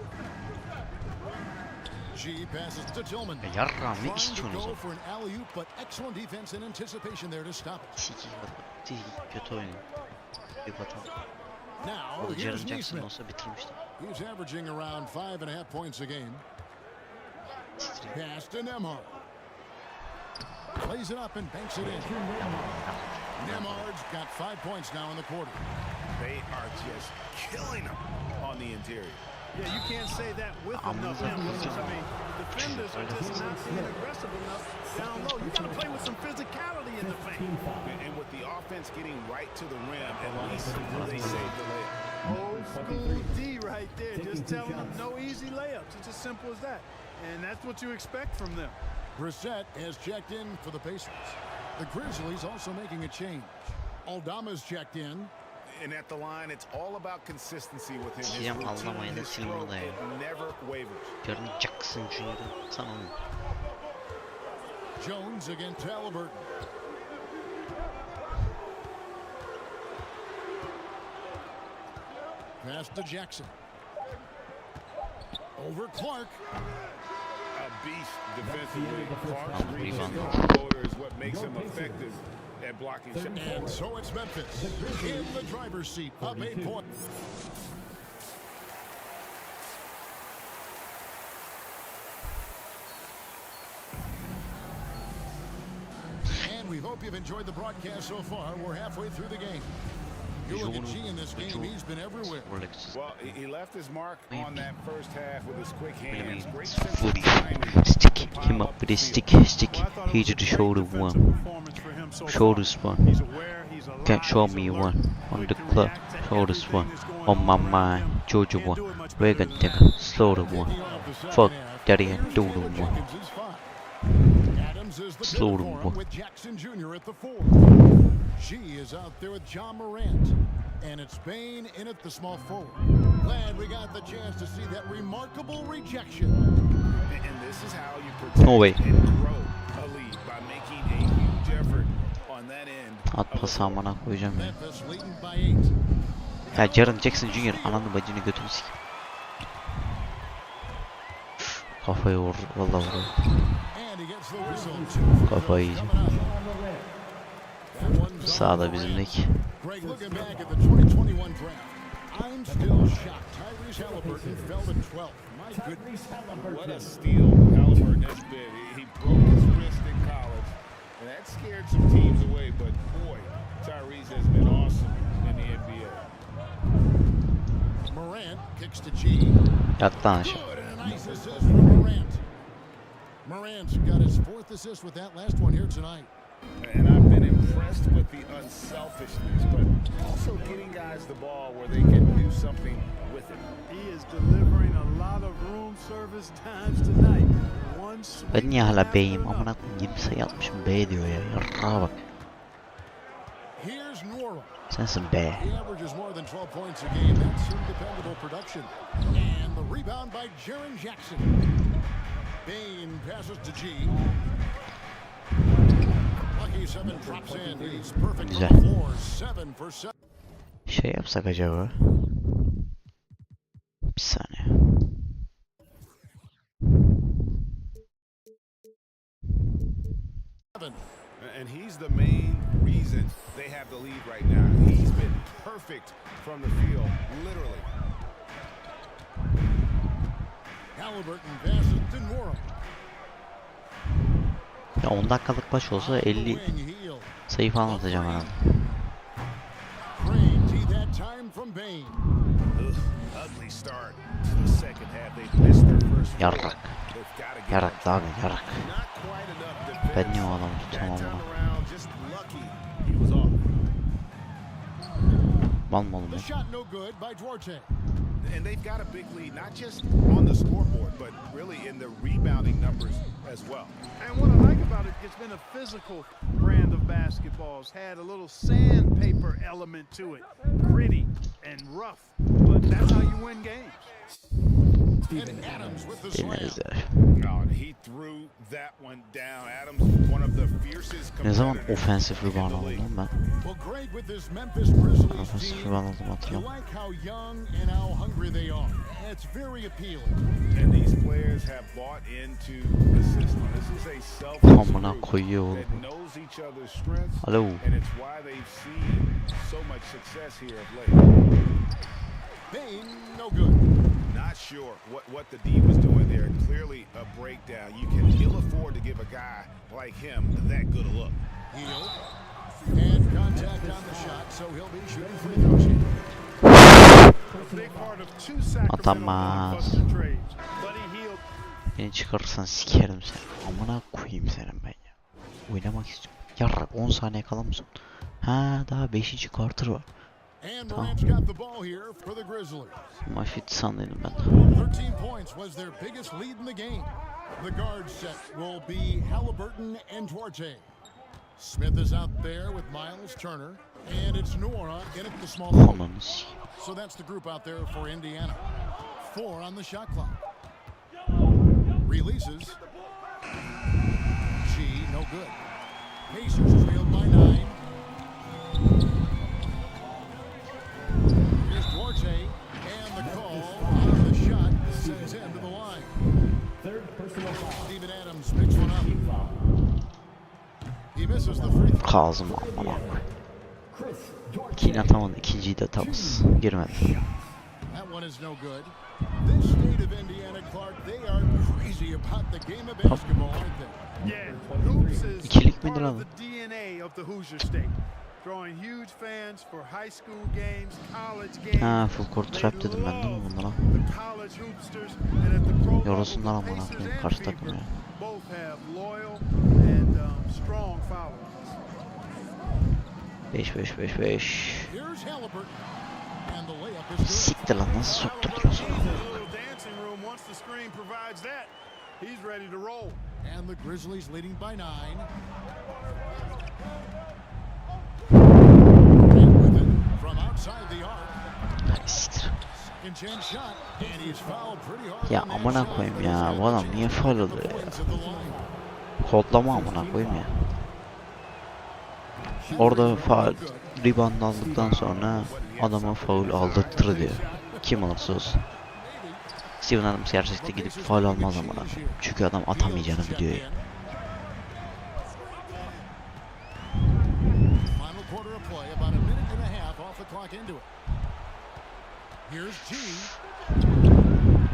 G passes to Tillman. Trying to go for an alley-oop, but excellent defense and anticipation there to stop it. Now, here's Neesmith. He's averaging around 5.5 points a game. Pass to Nembhard. Plays it up and banks it in. Nembhard's got 5 points now in the quarter. They are just killing him on the interior. Yeah, you can't say that with enough emphasis. I mean, defenders are just not being aggressive enough down low. You got to play with some physicality in the paint. And with the offense getting right to the rim, at least they saved the layup. Old school D right there, just telling them no easy layups. It's as simple as that. And that's what you expect from them. Brissett has checked in for the Pacers. The Grizzlies also making a change. Aldama's checked in. And at the line, it's all about consistency with him. His routine, his stroke, it never wavers. Jaren Jackson Jr. Tamam. Jones against Halliburton. Pass to Jackson. Over Clark. A beast defensively. Clark's reach and floater is what makes him effective at blocking shots. And so it's Memphis in the driver's seat, up 8 points. we hope you've enjoyed the broadcast so far. We're halfway through the game. You look at G in this game, he's been everywhere. Well, he left his mark on that first half with his quick hands. Great Fully stick him up with his stick. He to the shoulder one. Shoulder one. Can't show me one. On the club, shoulders one. On my mind, Georgia one. Reagan digger, slaughter one. Fuck daddy and doodle one. Slaughter one. With Jackson Jr. at the 4. She is out there with John Morant. And it's Bain in at the small forward. Glad we got the chance to see that remarkable rejection. And this is how you protect and grow a lead by making a huge effort on that end. At pası amına koyacağım ya. Memphis leading by 8. Ya Jaren Jackson Jr. ananı bacını götünü sik. Kafayı vur, vallahi vuruyor. And he gets the whistle. Kafayı yiyeceğim. Sağda bizimdeki. Greg, looking back at the 2021 draft, I'm still shocked. Tyrese Halliburton fell to 12th. My goodness. What a steal Halliburton has been. He broke his wrist in college, and that scared some teams away. But boy, Tyrese has been awesome in the NBA. Morant kicks to G. Yat lan aşağı. Good, and a nice assist from Morant. Morant's got his 4th assist with that last one here tonight. And I've been impressed with the unselfishness, but also getting guys the ball where they can do something with it. He is delivering a lot of room service times tonight. Ben niye hala B'yim? Amına koyayım 20 sayı atmışım B diyor ya. Yarrağa bak. Here's Nora. Sensin B. He averages more than 12 points a game. That's some dependable production. And the rebound by Jaren Jackson. Bain passes to G. Lucky 7 drops in. He's perfect Güzel. from the floor. 7 for 7. Şey yapsak acaba? Bir saniye. And he's the main reason they have the lead right now. He's been perfect from the field, literally. Halliburton passes to Nora. Ya 10 dakikalık maç olsa 50 sayı falan atacağım herhalde. Crane see that time from Bain. Ugly start to the second half. They missed their first. Yarrak. Yarrak abi yarrak. Ben niye o adamı tutamam ona? Mal malım The o. shot no good by Duarte. And they've got a big lead, not just on the scoreboard, but really in the rebounding numbers as well. And what I like about it, it's been a physical brand of basketball. It's had a little sandpaper element to it. Gritty and rough, but that's how you win games. And Adams with the slam. Denizler. Oh, he threw that one down. Adams, one of the fiercest Ne zaman competitors offensive in rebound the aldım league. lan ben? Well, Greg, with this Memphis Grizzlies Offensive team, rebound aldım you hatırlamıyorum. like how young and how hungry they are. It's very appealing. And these players have bought into the system. This is a selfless Amına group koyuyor oğlum. that knows each other's strengths, Alo. and it's why they've seen so much success here of late. Bain, no good. Not sure what the D was doing there. Clearly a breakdown. You can ill afford to give a guy like him that good a look. Heel. And contact on the shot, so he'll be shooting free throws here. A big part of 2 Sacramento Atamaz. blockbuster trades. Buddy Hield. Beni çıkarırsan sikerim seni. Amına koyayım senin ben ya. Oynamak istiyorum. Yarrak 10 saniye kala mısın? Ha daha 5. quarter var. And Morant's got the ball here for the Grizzlies. Maç bitti sandıydım ben. 13 points was their biggest lead in the game. The guard set will be Halliburton and Duarte. Smith is out there with Miles Turner, and it's Nora in at the small forward. Ananı sikeyim. So that's the group out there for Indiana. 4 on the shot clock. Releases. G, no good. Pacers trailed by 9. Here's Duarte, and the call on the shot sends him to the line. Third personal foul. Steven Adams picks one up. He misses the free throw. Kazım amına koyayım. İkini atamadı, ikinciyi de atamaz. Girmedi. That one is no good. This state of Indiana, Clark, they are crazy about the game of basketball, aren't they? Yeah, hoops is İkilik part midir of abi? the DNA of the Hoosier State. Drawing huge fans for high school games, college games. Ha, full court trap dedim ben değil mi bunlara? The college hoopsters and at the pro level, Yorulsunlar the amına Pacers koyayım and karşı takım Beaver ya. both have loyal and strong followings. 5-5-5-5. Here's Halliburton. And the layup is good. Siktir lan, nasıl sokturdun o zaman? A little dancing room once the screen provides that. He's ready to roll. And the Grizzlies leading by 9. And with it from outside the arc. Ay siktir. Second chance shot. And he's fouled pretty hard. Ya on that amına shot. koyayım ya, bu adam niye faul oluyor ya? Points at the line. Kodlama amına koyayım ya. Orada faul rebound aldıktan sonra adama faul aldırtır diyor. Kim olursa olsun. Steven Adams gerçekten gidip faul almaz amına koyayım. Çünkü adam atamayacağını biliyor ya. Final quarter of play, about a minute and a half off the clock into it. Here's G.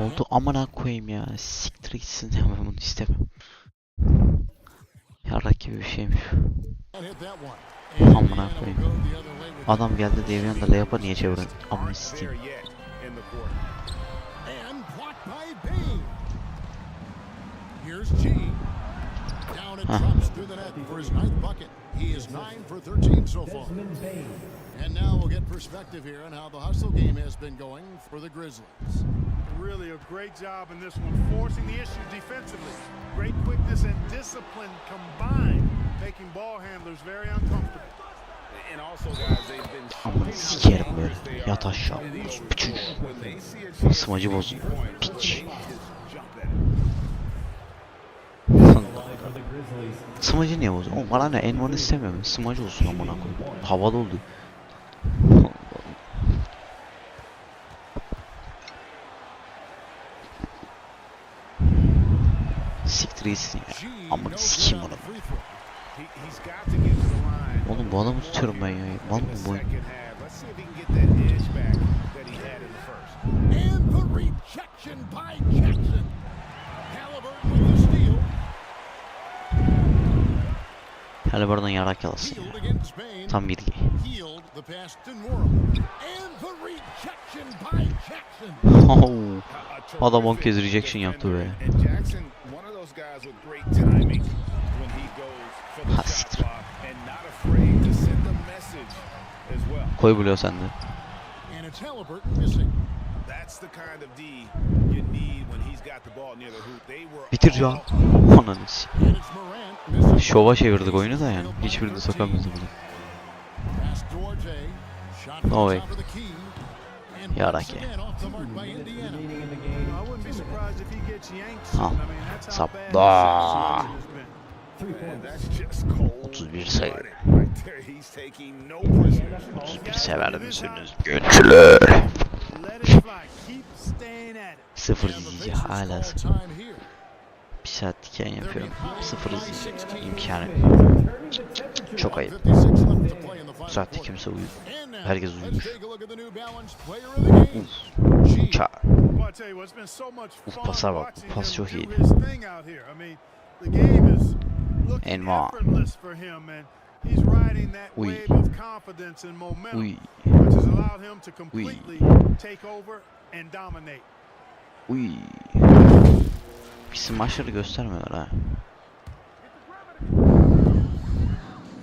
Oldu amına koyayım ya. Siktir gitsin ya, ben bunu istemem. Yarrak gibi bir şeymiş. Amına koyayım. Adam geldi diye bir anda layup'a niye çevirin? Amına sikeyim. And blocked by Bain. Here's G. Down and drops through the net for his 9th bucket. He is 9 for 13 so far. And now we'll get perspective here on how the hustle game has been going for the Grizzlies. Really a great job in this one, forcing the issue defensively. Great quickness and discipline combined, making ball handlers very uncomfortable. And also, guys, they've been Amına sikerim böyle. Yat aşağı. Piç. Smacı bozuyor. Piç. Smacı niye bozuyor? Oğlum bana ne? N1 istemiyorum. Smacı olsun amına koyayım. Havada oldu. Siktir gitsin ya. Amına sikeyim onu. Oğlum bu adamı tutuyorum ben ya. Mal mı bu? And the rejection by Jackson. Halliburton with the steal. Halliburton yarak yalasın ya. Healed against Bain. Tam bilgi. Healed the pass to Nora. And the rejection by Jackson. Adam 10 kez rejection yaptı be. Ha siktir. Koy buluyor sende. And it's Halliburton missing. Bitir ya. Ananı sikeyim. And it's Morant missing. Şova çevirdik oyunu da yani. Hiçbirini sokamıyoruz bunu. Pass George A. Shot No goes way. out for the key. And Yarak once ya. again off the mark by Indiana. I wouldn't be surprised if he gets yanked soon. Ha. I mean, that's how Sap. bad Daa. this situation has been. 31 sayı. He's taking no prisoners. 31 sever misiniz? Gençler. Let it fly. Keep staying at it. 0 dizici hala All time here. 1 saat diken yapıyorum. 0 imkanı. Çok ayıp. 56 left to play in the Bu final saatte quarter. kimse uyuyor. And now, Herkes let's uyumuş. take a look at the New Balance player of the game. G. Ça. Well, I tell you what, it's been so much fun pasa bak, watching pas him çok do iyiydi. his thing out here. I mean, the game is looking Enva. effortless for him, and he's riding that Uy. wave of confidence and momentum, Uy. which has allowed him to completely take over and dominate. Uy. Bir smaçları göstermiyorlar ha.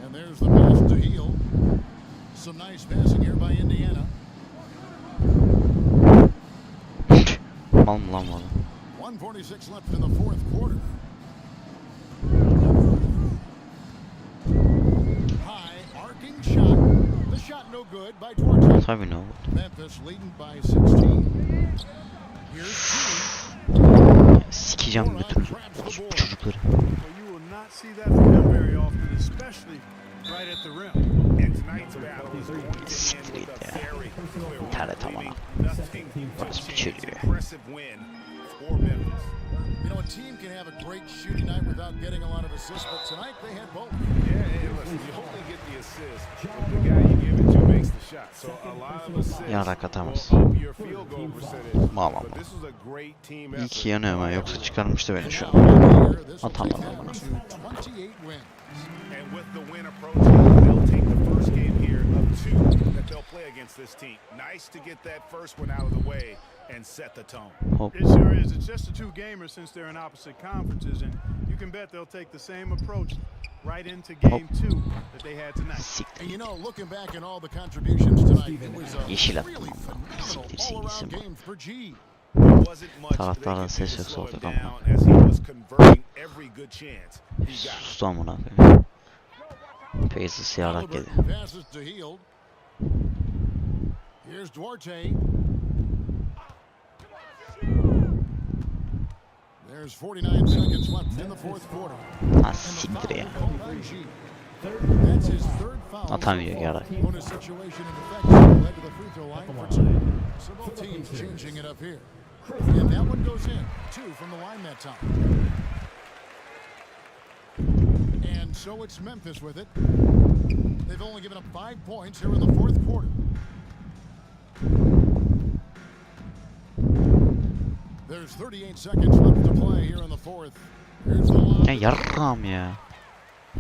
And there's the pass to Heel. Some nice passing here by Indiana. Mal mı lan bu adam? 146 left in the fourth quarter. High arcing shot. The shot no good by Georgia. Tabii ne oldu? Memphis leading by 16. Here's Sikeceğim götünüzü. Bu çocukları. Well, you will not see that from him very often, especially right at the rim. Siktir git ya. Terlet amana. Burası bir çeliyor. You know, a team can have a great shooting night without getting a lot of assists, but tonight they had both. Yeah, hey, listen, you only get the assist when the guy you give it to makes makes the shot. So a lot of assists Yarak atamaz. will up your field goal percentage. Mama. But this was a great team İyi effort. ki yanıyorum ha, yoksa çıkarmıştı beni şu an. Atamadım bunu. And with the win approaching, they'll take the first game here of 2 that they'll play against this team. Nice to get that first one out of the way and set the tone. Hop. It sure is. It's just the two gamers since they're in opposite conferences, and you can bet they'll take the same approach right into game 2 that they had tonight. Siktir. And you know, looking back at all the contributions tonight, it was a Yeşil really attım ama. phenomenal Siktir all-around gitsin bu. game for G. There wasn't much they Taraftarın could do ses to yok slow him solda ama. down as he was converting every good chance he got. Sustu amına koyayım. Pacers yarak yedi. Halliburton passes to Hield. Here's Duarte. There's 49 seconds left in the fourth quarter. Ha siktir ya. That's his third foul. Atamıyor yarak. Bonus situation in effect led to the free throw line for 2. So both teams changing it up here. And that one goes in. 2 from the line that time. And so it's Memphis with it. They've only given up 5 points here in the fourth quarter. There's 38 seconds left to play here in the fourth. Here's the line. Ya yarram ya.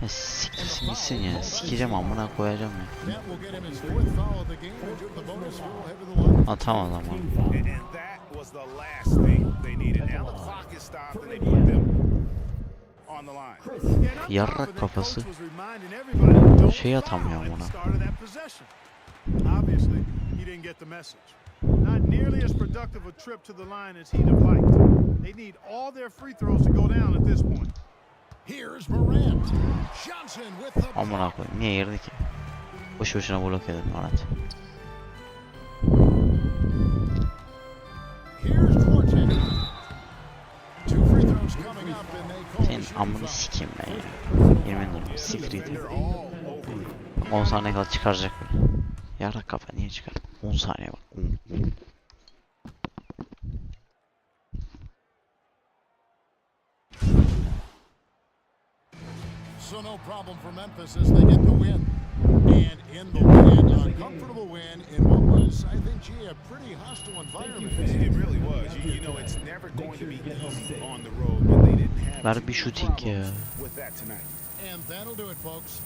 Ya siktirsin gitsin ya. Sikeceğim amına koyacağım ya. That will get him his fourth foul of the game and give the bonus rule ahead of the line. Atamaz ama. And that was the last thing they needed. Now the clock is stopped and they put them on the line. Yarrak kafası. Şey atamıyor amına. Obviously, he didn't get the message. Not nearly as productive a trip to the line as he'd have liked. They need all their free throws to go down at this point. Here's Morant. Johnson with the Amına koyayım. Niye girdi ki? Boş boşuna blok edin Murat. Here's Duarte. 2 free throws coming up and they call Senin amını sikeyim ben ya. Yemin ederim siktir git. 10 saniye kadar çıkaracak beni. Yarrak kafa niye çıkar? 10 saniye var. 10. So no problem for Memphis as they get the win. And in the win, a comfortable win in what was, I think, gee, a pretty hostile environment. It really was. You know, it's never going to be easy on the road, but they didn't have Ver too bir many shooting ya. problems with that tonight. And that'll do it, folks.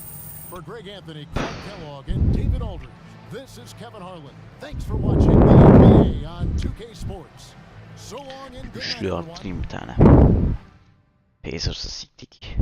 For Greg Anthony, Clark Kellogg, and David Aldridge, this is Kevin Harlan. Thanks for watching the NBA on 2K Sports. So long and good night, Güçlü everyone. arttırayım bir tane. Pacers'ı siktik.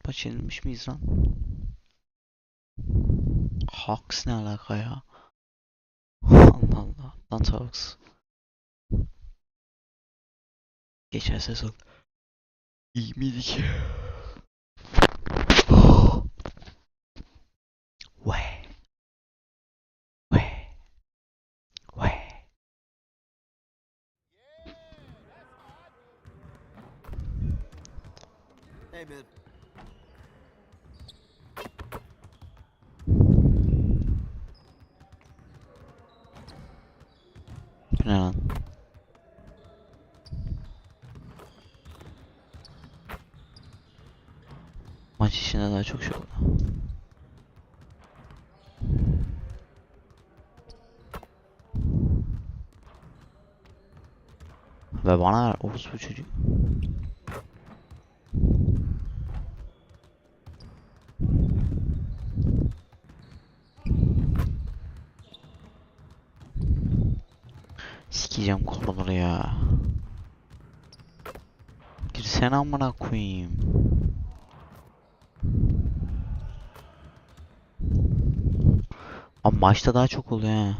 Maç yenilmiş miyiz lan? Hawks ne alaka ya? Allah Allah. Lan Hawks. Geçen sezon iyi miydik? Vay. Vay. Vay. Hey, man. Bu ne lan? Maç içinde daha çok şey oldu. Ve bana ver orospu çocuğu. Sikeceğim kolları ya. Girsene amına koyayım. Ama maçta daha çok oluyor ha.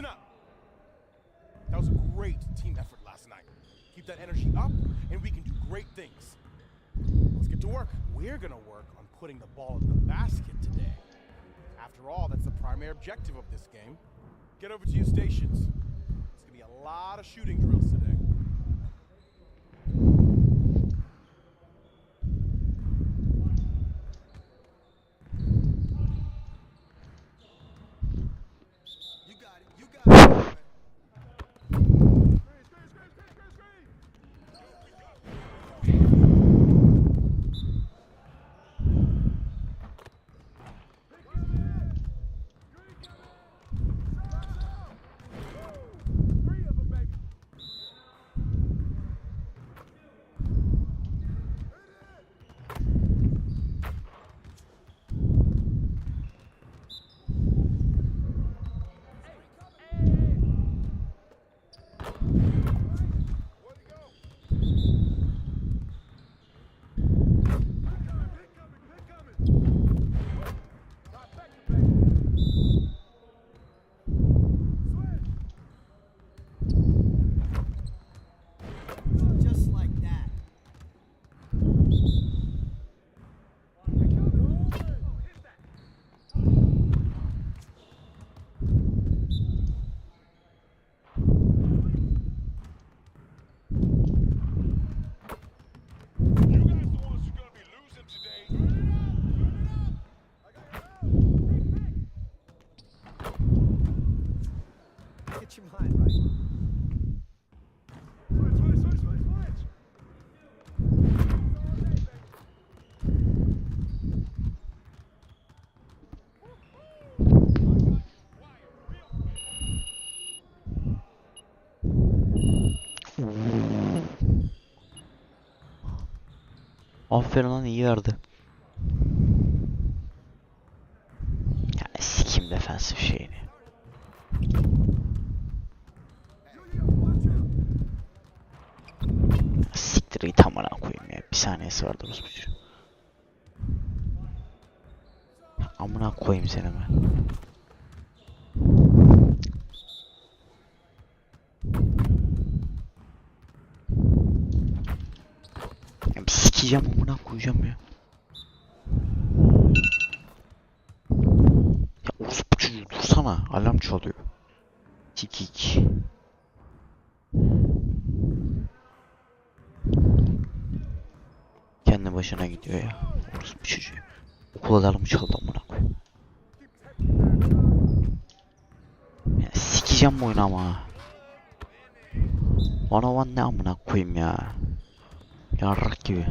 Listen up. That was a great team effort last night. Keep that energy up, and we can do great things. Let's get to work. We're gonna work on putting the ball in the basket today. After all, that's the primary objective of this game. Get over to your stations. It's gonna be a lot of shooting drills today. You got it. You got it. Just like that. You guys the ones who gonna be losing today. Get your mind right. Aferin lan, iyi verdi. Ya sikim defensif şeyini. Siktir git amına koyayım ya. Bir saniyesi vardı bu çocuğun. Amına koyayım seni ben. Ya bir sikeceğim amına koyacağım ya. Ya orospu çocuğu dursana. Alarm çalıyor. Sikik. Kendi başına gidiyor ya. Orospu çocuğu. Okul alarmı çaldı amına koyayım. Ya sikeceğim bu oyunu ama. One ne amına koyayım ya. Yarrak gibi.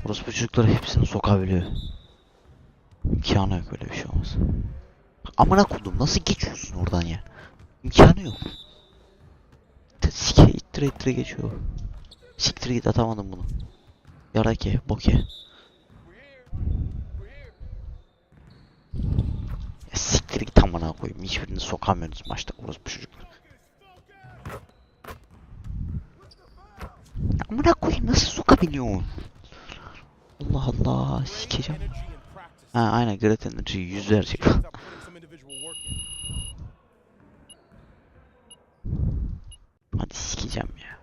Orospu çocukları hepsini sokabiliyor. İmkanı yok, öyle bir şey olmaz. Amına koydum, nasıl geçiyorsun oradan ya? İmkanı yok. Sike ittire ittire geçiyor. Siktir git, atamadım bunu. Yarak ye, bok ye. Ya siktir git amına koyayım. Hiçbirini sokamıyoruz maçta orospu çocuklar. Amına koyayım, nasıl sokabiliyorsun? Allah Allah, sikeceğim. Ha aynen, Great Energy yüzlerce. Hadi sikeceğim ya.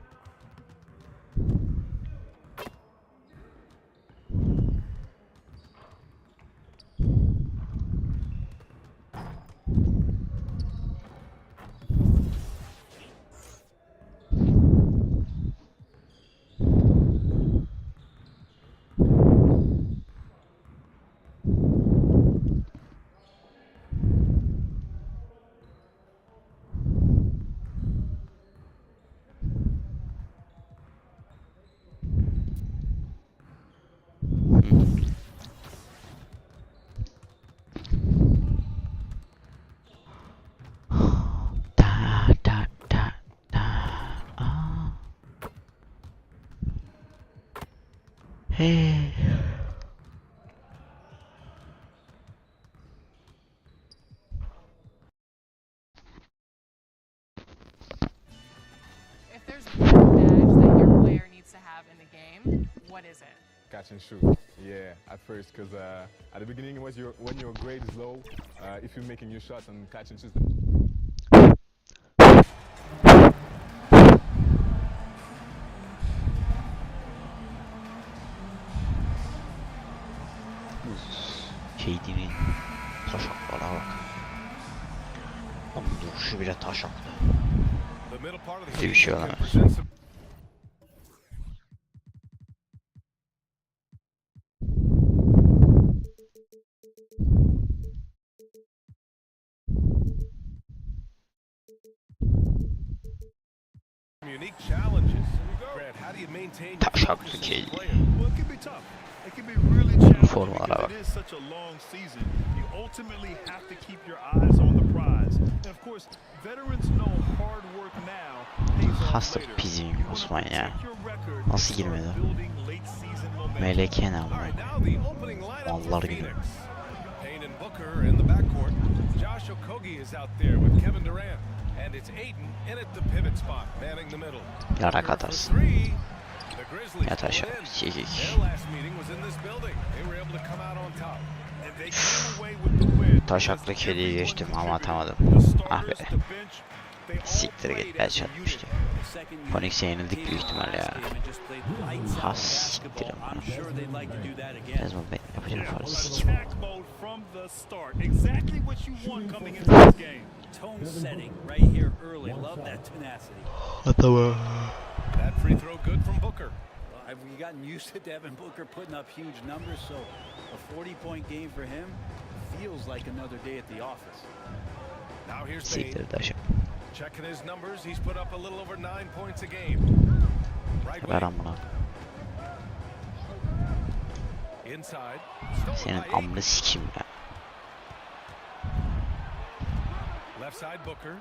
Hey. If there's one badge that your player needs to have in the game, what is it? Catch and shoot. Yeah, at first, because at the beginning, when your grade is low, if you're making your shots and catch and shoot. KD'nin taşaklara bak. Ama duruşu bile taşaklı. Böyle bir şey olamaz. Unique challenges. Grant, how do you maintain your Taşaklı focus as a KD. player? Well, it can be tough. It can be really challenging Formalara because bak. it is such a long season. You ultimately have to keep your eyes on the prize. And of course, veterans know hard work now pays off Hasta later. pizim Osman ya. Check your record Nasıl and start girmedi? building late season momentum. MLK ne All amına? right, now the opening lineup for Mallar gibi. Phoenix. Payne and Booker in the backcourt. Josh Okogie is out there with Kevin Durant. And it's Ayton in at the pivot spot, manning the middle. Yarak Booker for atarsın. three. The Grizzlies Yat pull aşağı. in. Kekik. Their last meeting was in this building. They were able to come out on top. And they came away with the win. Taşaklı kediyi geçtim ama atamadım. Ah be. Siktir git, el çarpmıştı. Phoenix'e yenildik büyük ihtimalle ya. Ha siktirim bana. Desmond Bey yapacağım falan sikim. Attack mode from the start. Exactly what you want coming into this game. Tone setting right here early. Love that tenacity. Atama. That free throw good from Booker. Well, have we gotten used to Devin Booker putting up huge numbers? So a 40-point game for him feels like another day at the office. Now here's Payne. Siktir taşı. Checking his numbers, he's put up a little over 9 points a game. Right Ver wing. amına. Inside. Senin amını sikim ya. Left side Booker.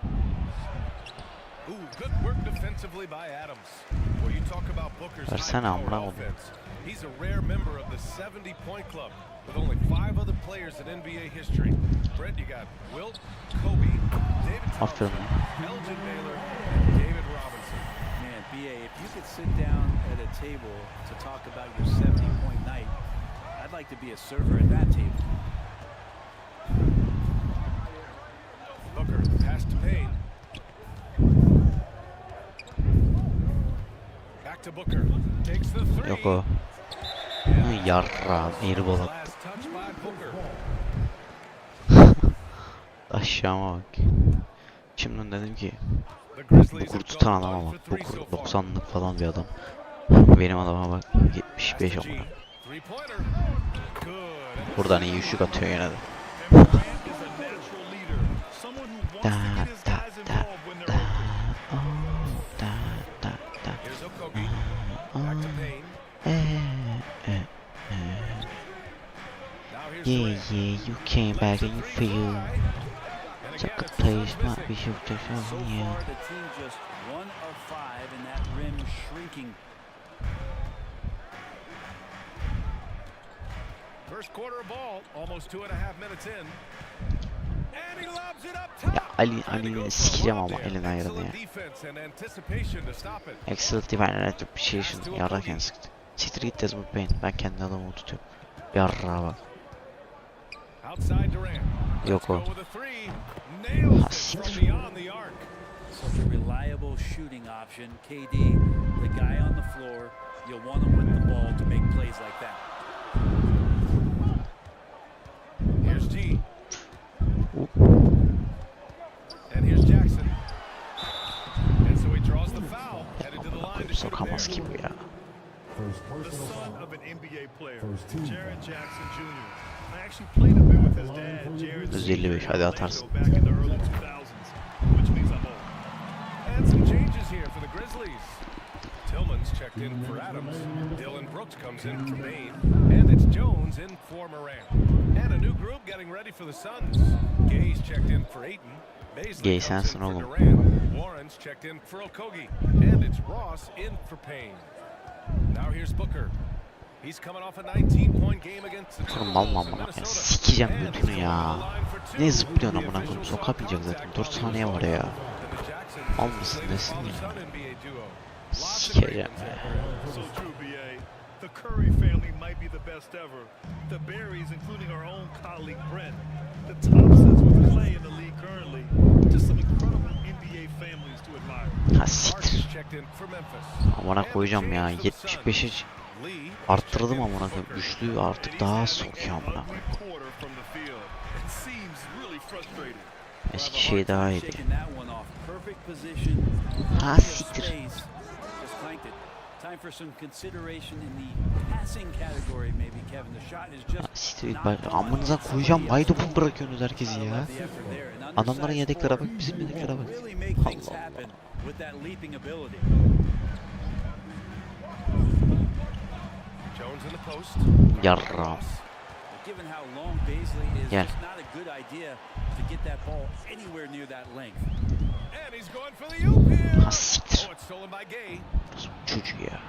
Ooh, good work defensively by Adams. Well, you talk about Booker's Versene amına high-power oğlum. offense. He's a rare member of the 70-point club with only 5 other players in NBA history. Brent, you got Wilt, Kobe, David Thompson, Aferin. Elgin Baylor, and David Robinson. Man, BA, if you could sit down at a table to talk about your 70-point night, I'd like to be a server at that table. Booker pass to Payne. Back to Booker. Takes the three. Yok o. Yarra. Airball attı. Last touch by Booker. Aşağıma bak. Şimdiden dedim ki The bu Grizzlies kur have tutan gone adama one bak. for Bu 3 kur so far. 90'lık falan bir adam. Benim adama bak 75 Pass to amına. G. Three-pointer. Good. Buradan iyi üçlük atıyor yine de. And Morant is a natural leader. Someone who wants to get his guys involved when they're open. Here's Okogie. Back to Payne. Now here's Yeah, Durant. yeah, you came back and you feel And it's a again, good it's place, Sun might be missing. shifted So from here. far, the team just 1 of 5 and that rim shrinking. First quarter ball, almost 2.5 minutes in. And he lobs it up top. Ya Ali'ni sikeceğim ama elinden ayırın ya. Excellent defense and anticipation to stop it. Excellent divine appreciation. Yarraken sıktı. Siktir git Desmond Bane. Ben kendi adamımı tutuyorum. Yarrağa bak. Outside Durant. Yok o. Go with a three. Nails Ha it from siktir. beyond the arc. Such a reliable shooting option. KD, the guy on the floor, you'll want him with the ball to make plays like that. Here's G. And here's Jackson. And so he draws the foul. Headed to the line to shoot it Sokamaz there. ki bu ya. The son of an NBA player, Jaren Jackson Jr. I actually played a bit with his dad, Jaren 155 hadi atarsın. back in the early 2000s, which means I'm old. And some changes here for the Grizzlies. Tillman's checked in for Adams. Dylan Brooks comes in for Payne. And it's Jones in for Morant. And a new group getting ready for the Suns. Gay's checked in for Ayton. Baisley Gay comes sensin in for oğlum. Durant. Warren's checked in for Okogie. And it's Ross in for Payne. Now here's Booker. He's coming off a 19-point game against the Oğlum mal mal Timberwolves in mal. Minnesota. Sikeceğim And götünü he's ya. going to the line for two. Ne zıplıyorsun The amına koyayım? officials Sokamayacak call zaten. that 4 saniye var ya. And the Jacksons Mal just mısın latest nesin ya? father-son NBA duo. Lots of Sikeceğim Ravens ya. there. So true, BA. The Curry family might be the best ever. The Berries, including our own colleague Brent. The Thompsons with Clay in the league currently. Just some incredible NBA families to admire. Ha siktir. Checked in for Memphis. Amına koyacağım ya. 75'e Arttırdım amına koyayım. Üçlüyü artık daha az sokuyor amına koyayım. Eski şey daha iyiydi. Ha siktir. Time for some consideration in the passing category maybe, Kevin. The shot is just Siktir. Amınıza koyacağım. Wide open bırakıyorsunuz herkesi ya. Adamların yedeklere bak, bizim yedeklere bak. Allah Allah. Yarram. Gel. Ha siktir. Çocuğu ya.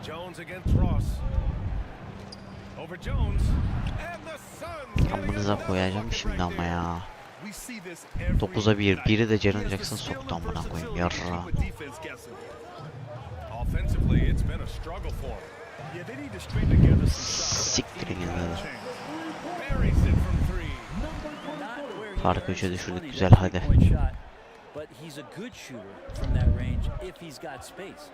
Jones against Ross. Over Jones and the Suns. Amınıza koyacağım şimdi ama ya. 9'a 1. Biri de Jaren Jackson soktu amına koyayım. Yarra. Offensively, it's been a struggle for him. Yeah, they need to string together some Siktirin ya. buries it from three. Farkı 3'e düşürdük. Güzel hadi. But he's a good shooter from that range if he's got space.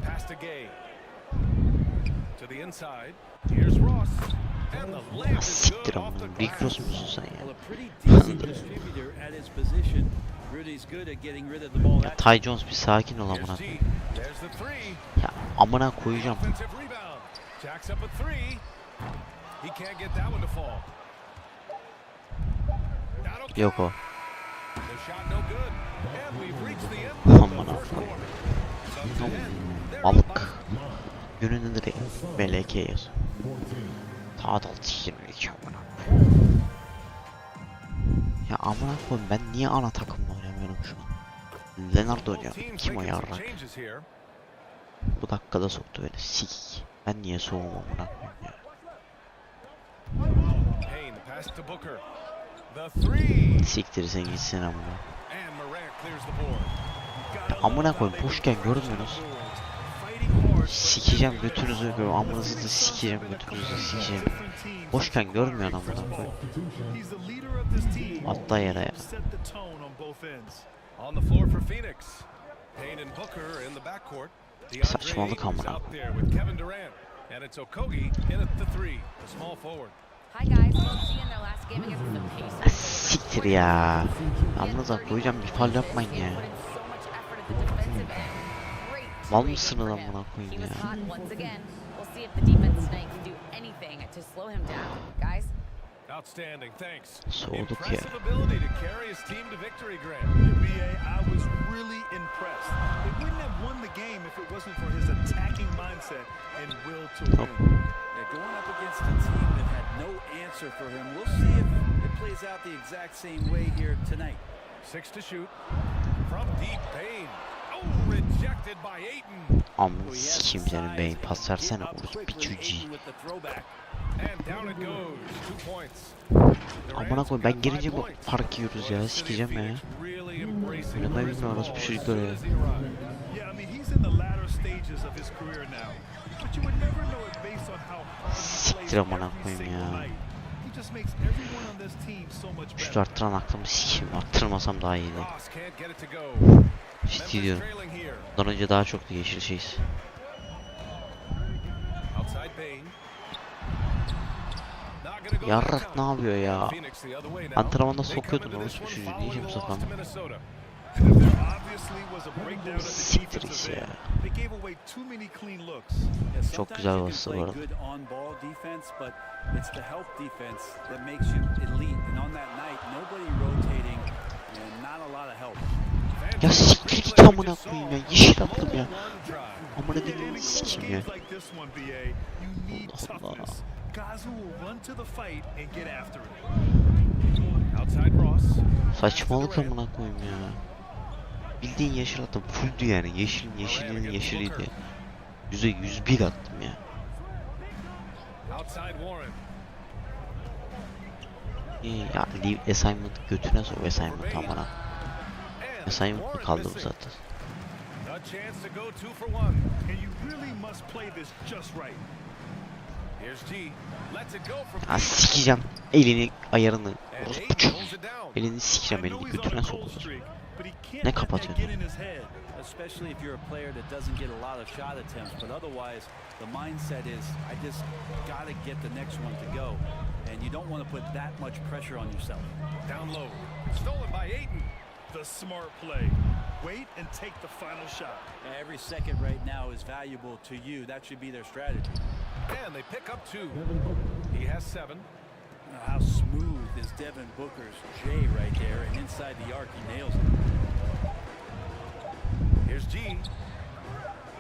Pass to Gay. To the inside. Here's Ross. And the layup is Siktir good off amına. the Rick glass. Ross musun sen ya? Well, a pretty decent distributor at his position. Rudy's good at getting rid of the ball. Ya Ty Jones bir sakin ol amına. Here's G. There's the three. Ya amına koyacağım. Offensive rebound. Jacks up a three. He can't get that one to fall. That'll Yok o. The shot no good. And we've reached the end of Amına the first koyayım. quarter. Suns ahead. They're up Balık. Gününde direkt MLK yaz. Tadal 22 amına. Ya amına koyayım ben niye ana takımla oynamıyorum şu an? Leonard oynuyor. Kim o yarrak? Bu dakikada soktu beni. Sik. Ben niye soğumam amına koyayım ya? Payne pass to Booker. The three. Siktir sen gitsin amına. And Morant clears the board. Ya amına koyayım boşken görmüyorsunuz. Sikeceğim götünüzü, amınızı da sikeceğim götünüzü sikeceğim. Boşken görmüyor amına koyayım. Atla yere ya. On the floor for Phoenix. Payne and Booker in the backcourt. Saçmalık amına. Out there with Kevin Durant. And it's Okogie in at the three. The small forward. Hi guys. OG in their last game against the Pacers. Siktir ya. Amınıza koyacağım bir fal yapmayın ya. Mal mısınız amına koyayım ya? Outstanding, thanks. Soğuduk ya. Impressive ability to carry his team to victory, Grant. BA, I was really impressed. They wouldn't have won the game if it wasn't for his attacking mindset and will to win. They're going up against a team that had no answer for him. We'll see if it plays out the exact same way here tonight. 6 to shoot. From deep, Payne. Oh, rejected by Ayton. Amına sikeyim senin beyin. Pas versene orası bir çocuğu. And down it goes. 2 points. Amına koyayım ben gelince bu park yiyoruz ya sikeceğim ya. Oynamayı bilmiyor orası bir çocuklar ya. Yeah, I mean he's in the latter stages of his career now. But you would never know it based on how hard he plays Siktir amına every koyayım single ya. night. He just makes everyone on this team so much better. Şut arttıran aklımı sikeyim. Arttırmasam daha iyiydi. Ross can't get it to go. Ciddi diyorum. Bundan önce daha çoktu yeşil şeyiz. Outside Payne. Not gonna go Yarrak that ne time. yapıyor ya? Phoenix the other way now. Antrenmanda They come sokuyordun into orası this bir one çocuğu. following Niye the şimdi loss to sokan? Minnesota. There obviously was a breakdown at the Siktir defensive ya. end. They gave away too many clean looks. Çok güzel bastı bu arada. Good on-ball defense, but it's the help defense that makes you elite. And on that night, nobody rotating and not a lot of help. Ya siktir git amına koyayım ya. Yeşil attım ya. Amına dediğini sikeyim ya. Like this one, BA, you need Allah Allah. toughness. Guys who will run to the fight and get after it. Outside Ross. Saçmalık amına koyayım ya. Bildiğin yeşil attım. Fulldü yani. Yeşilin yeşiliydi. %101 attım ya. Outside Warren. İyi ya leave assignment götüne sok assignment amına. Assignment mı kaldı bu zaten? A chance to go 2 for 1, and you really must play this just right. Here's G. Lets it go from Ha sikeceğim. Elini ayarını. Orospu çocuğu. Elini sikeceğim elini götüne sok. but he can't Ne let that kapatıyor? get in his head. Especially if you're a player that doesn't get a lot of shot attempts, but otherwise the mindset is I just got to get the next one to go, and you don't want to put that much pressure on yourself. Down low. Stolen by Ayton. The smart play. Wait and take the final shot. Every second right now is valuable to you. That should be their strategy. And they pick up 2. He has 7. How smooth is Devin Booker's J right there, and inside the arc he nails it. Here's G.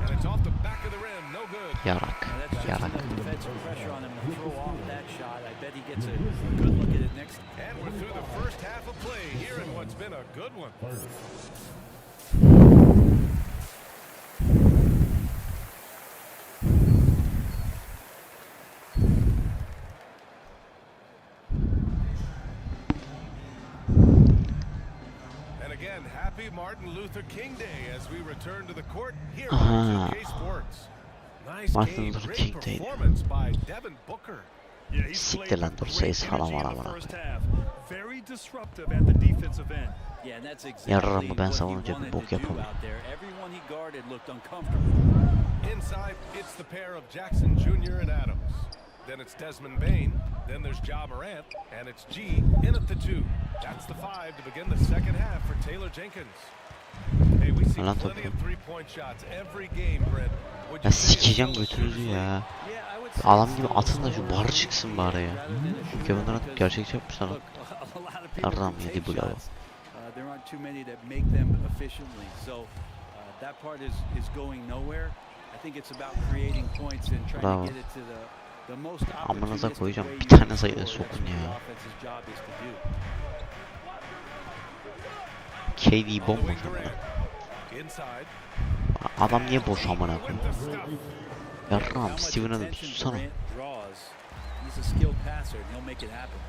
And it's off the back of the rim. No good. Yarak. That's just Yarak. enough defensive pressure on him to throw off that shot. I bet he gets a good look at it next. And we're through the first half of play here in what's been a good one. And again, happy Martin Luther King Day as we return to the court here on 2K Sports. Nice Martin game, Luther great King Day. performance by Devin Booker. Yeah, he's Siktir played lan with dur great sayısı falan energy var in the amına first koyayım. half. Very disruptive at the defensive end. Yeah, and that's exactly Yarramı ben what he savununca bir wanted bok to do yapamam. out there. Everyone he guarded looked uncomfortable. Inside, it's the pair of Jackson Jr. and Adams. Then it's Desmond Bain. Then there's Ja Morant. And it's G in at the 2. That's the 5 to begin the second half for Taylor Jenkins. Hey, we see Lan plenty topu. of three-point shots every game, Brent. Would Ya you say it's sikeceğim still a götünüzü shooter's ya. Yeah, I would say Adam it's gibi still atın da şu slower barı çıksın bari ya. rather than a shooter Kevin Durant because, gerçekçi yapmışlar lan. look, a lot of people Yarram can yedi take bu lava. shots. There aren't too many that make them efficiently. So that part is going nowhere. I think it's about creating points and trying Bravo. to get it to the most Amınıza opportunistic koyacağım. way Bir you tane can sayıda score. sokun That's what ya. the offense's job is to do. KD On the bomboş wing, amına. Durant. Inside. Adam niye boş amına With koyayım? the stuff. Yarram How much Steven Adams attention tutsana. Durant draws, he's a skilled passer and he'll make it happen.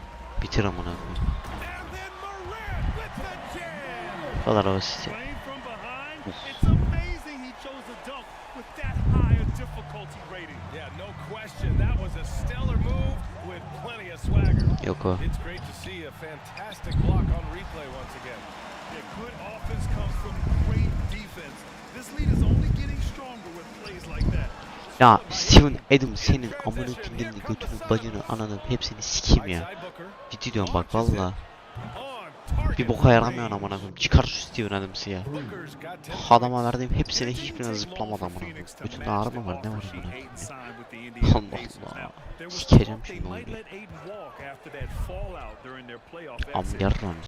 Bitir amına koyayım. And then Morant with the jam. Bu kadar basit ya. Playing from behind, it's amazing he chose a dunk with that high a difficulty rating. Yeah, no question. That was a stellar move with plenty of swagger. Yok o. It's great to see a fantastic block on replay once again. Yeah, good offense comes from great defense. This lead is only getting stronger with plays like that. Ya Steven Adams senin amına kindini götünü bacını ananı hepsini sikeyim ya. Outside Booker. Ciddi diyorum bak valla. On target. Bir boka yaramıyorsun amına koyayım. Çıkar şu Steven Adams'ı ya. Booker's got 10 Adama verdiğim hepsine hiçbirine zıplamadı amına koyayım. Bütün ağrı mı var ne var amına koyayım ya. Allah Allah. Sikeceğim şimdi oyunu. Might let Ayton walk after that fallout during their playoff Am exit. yarram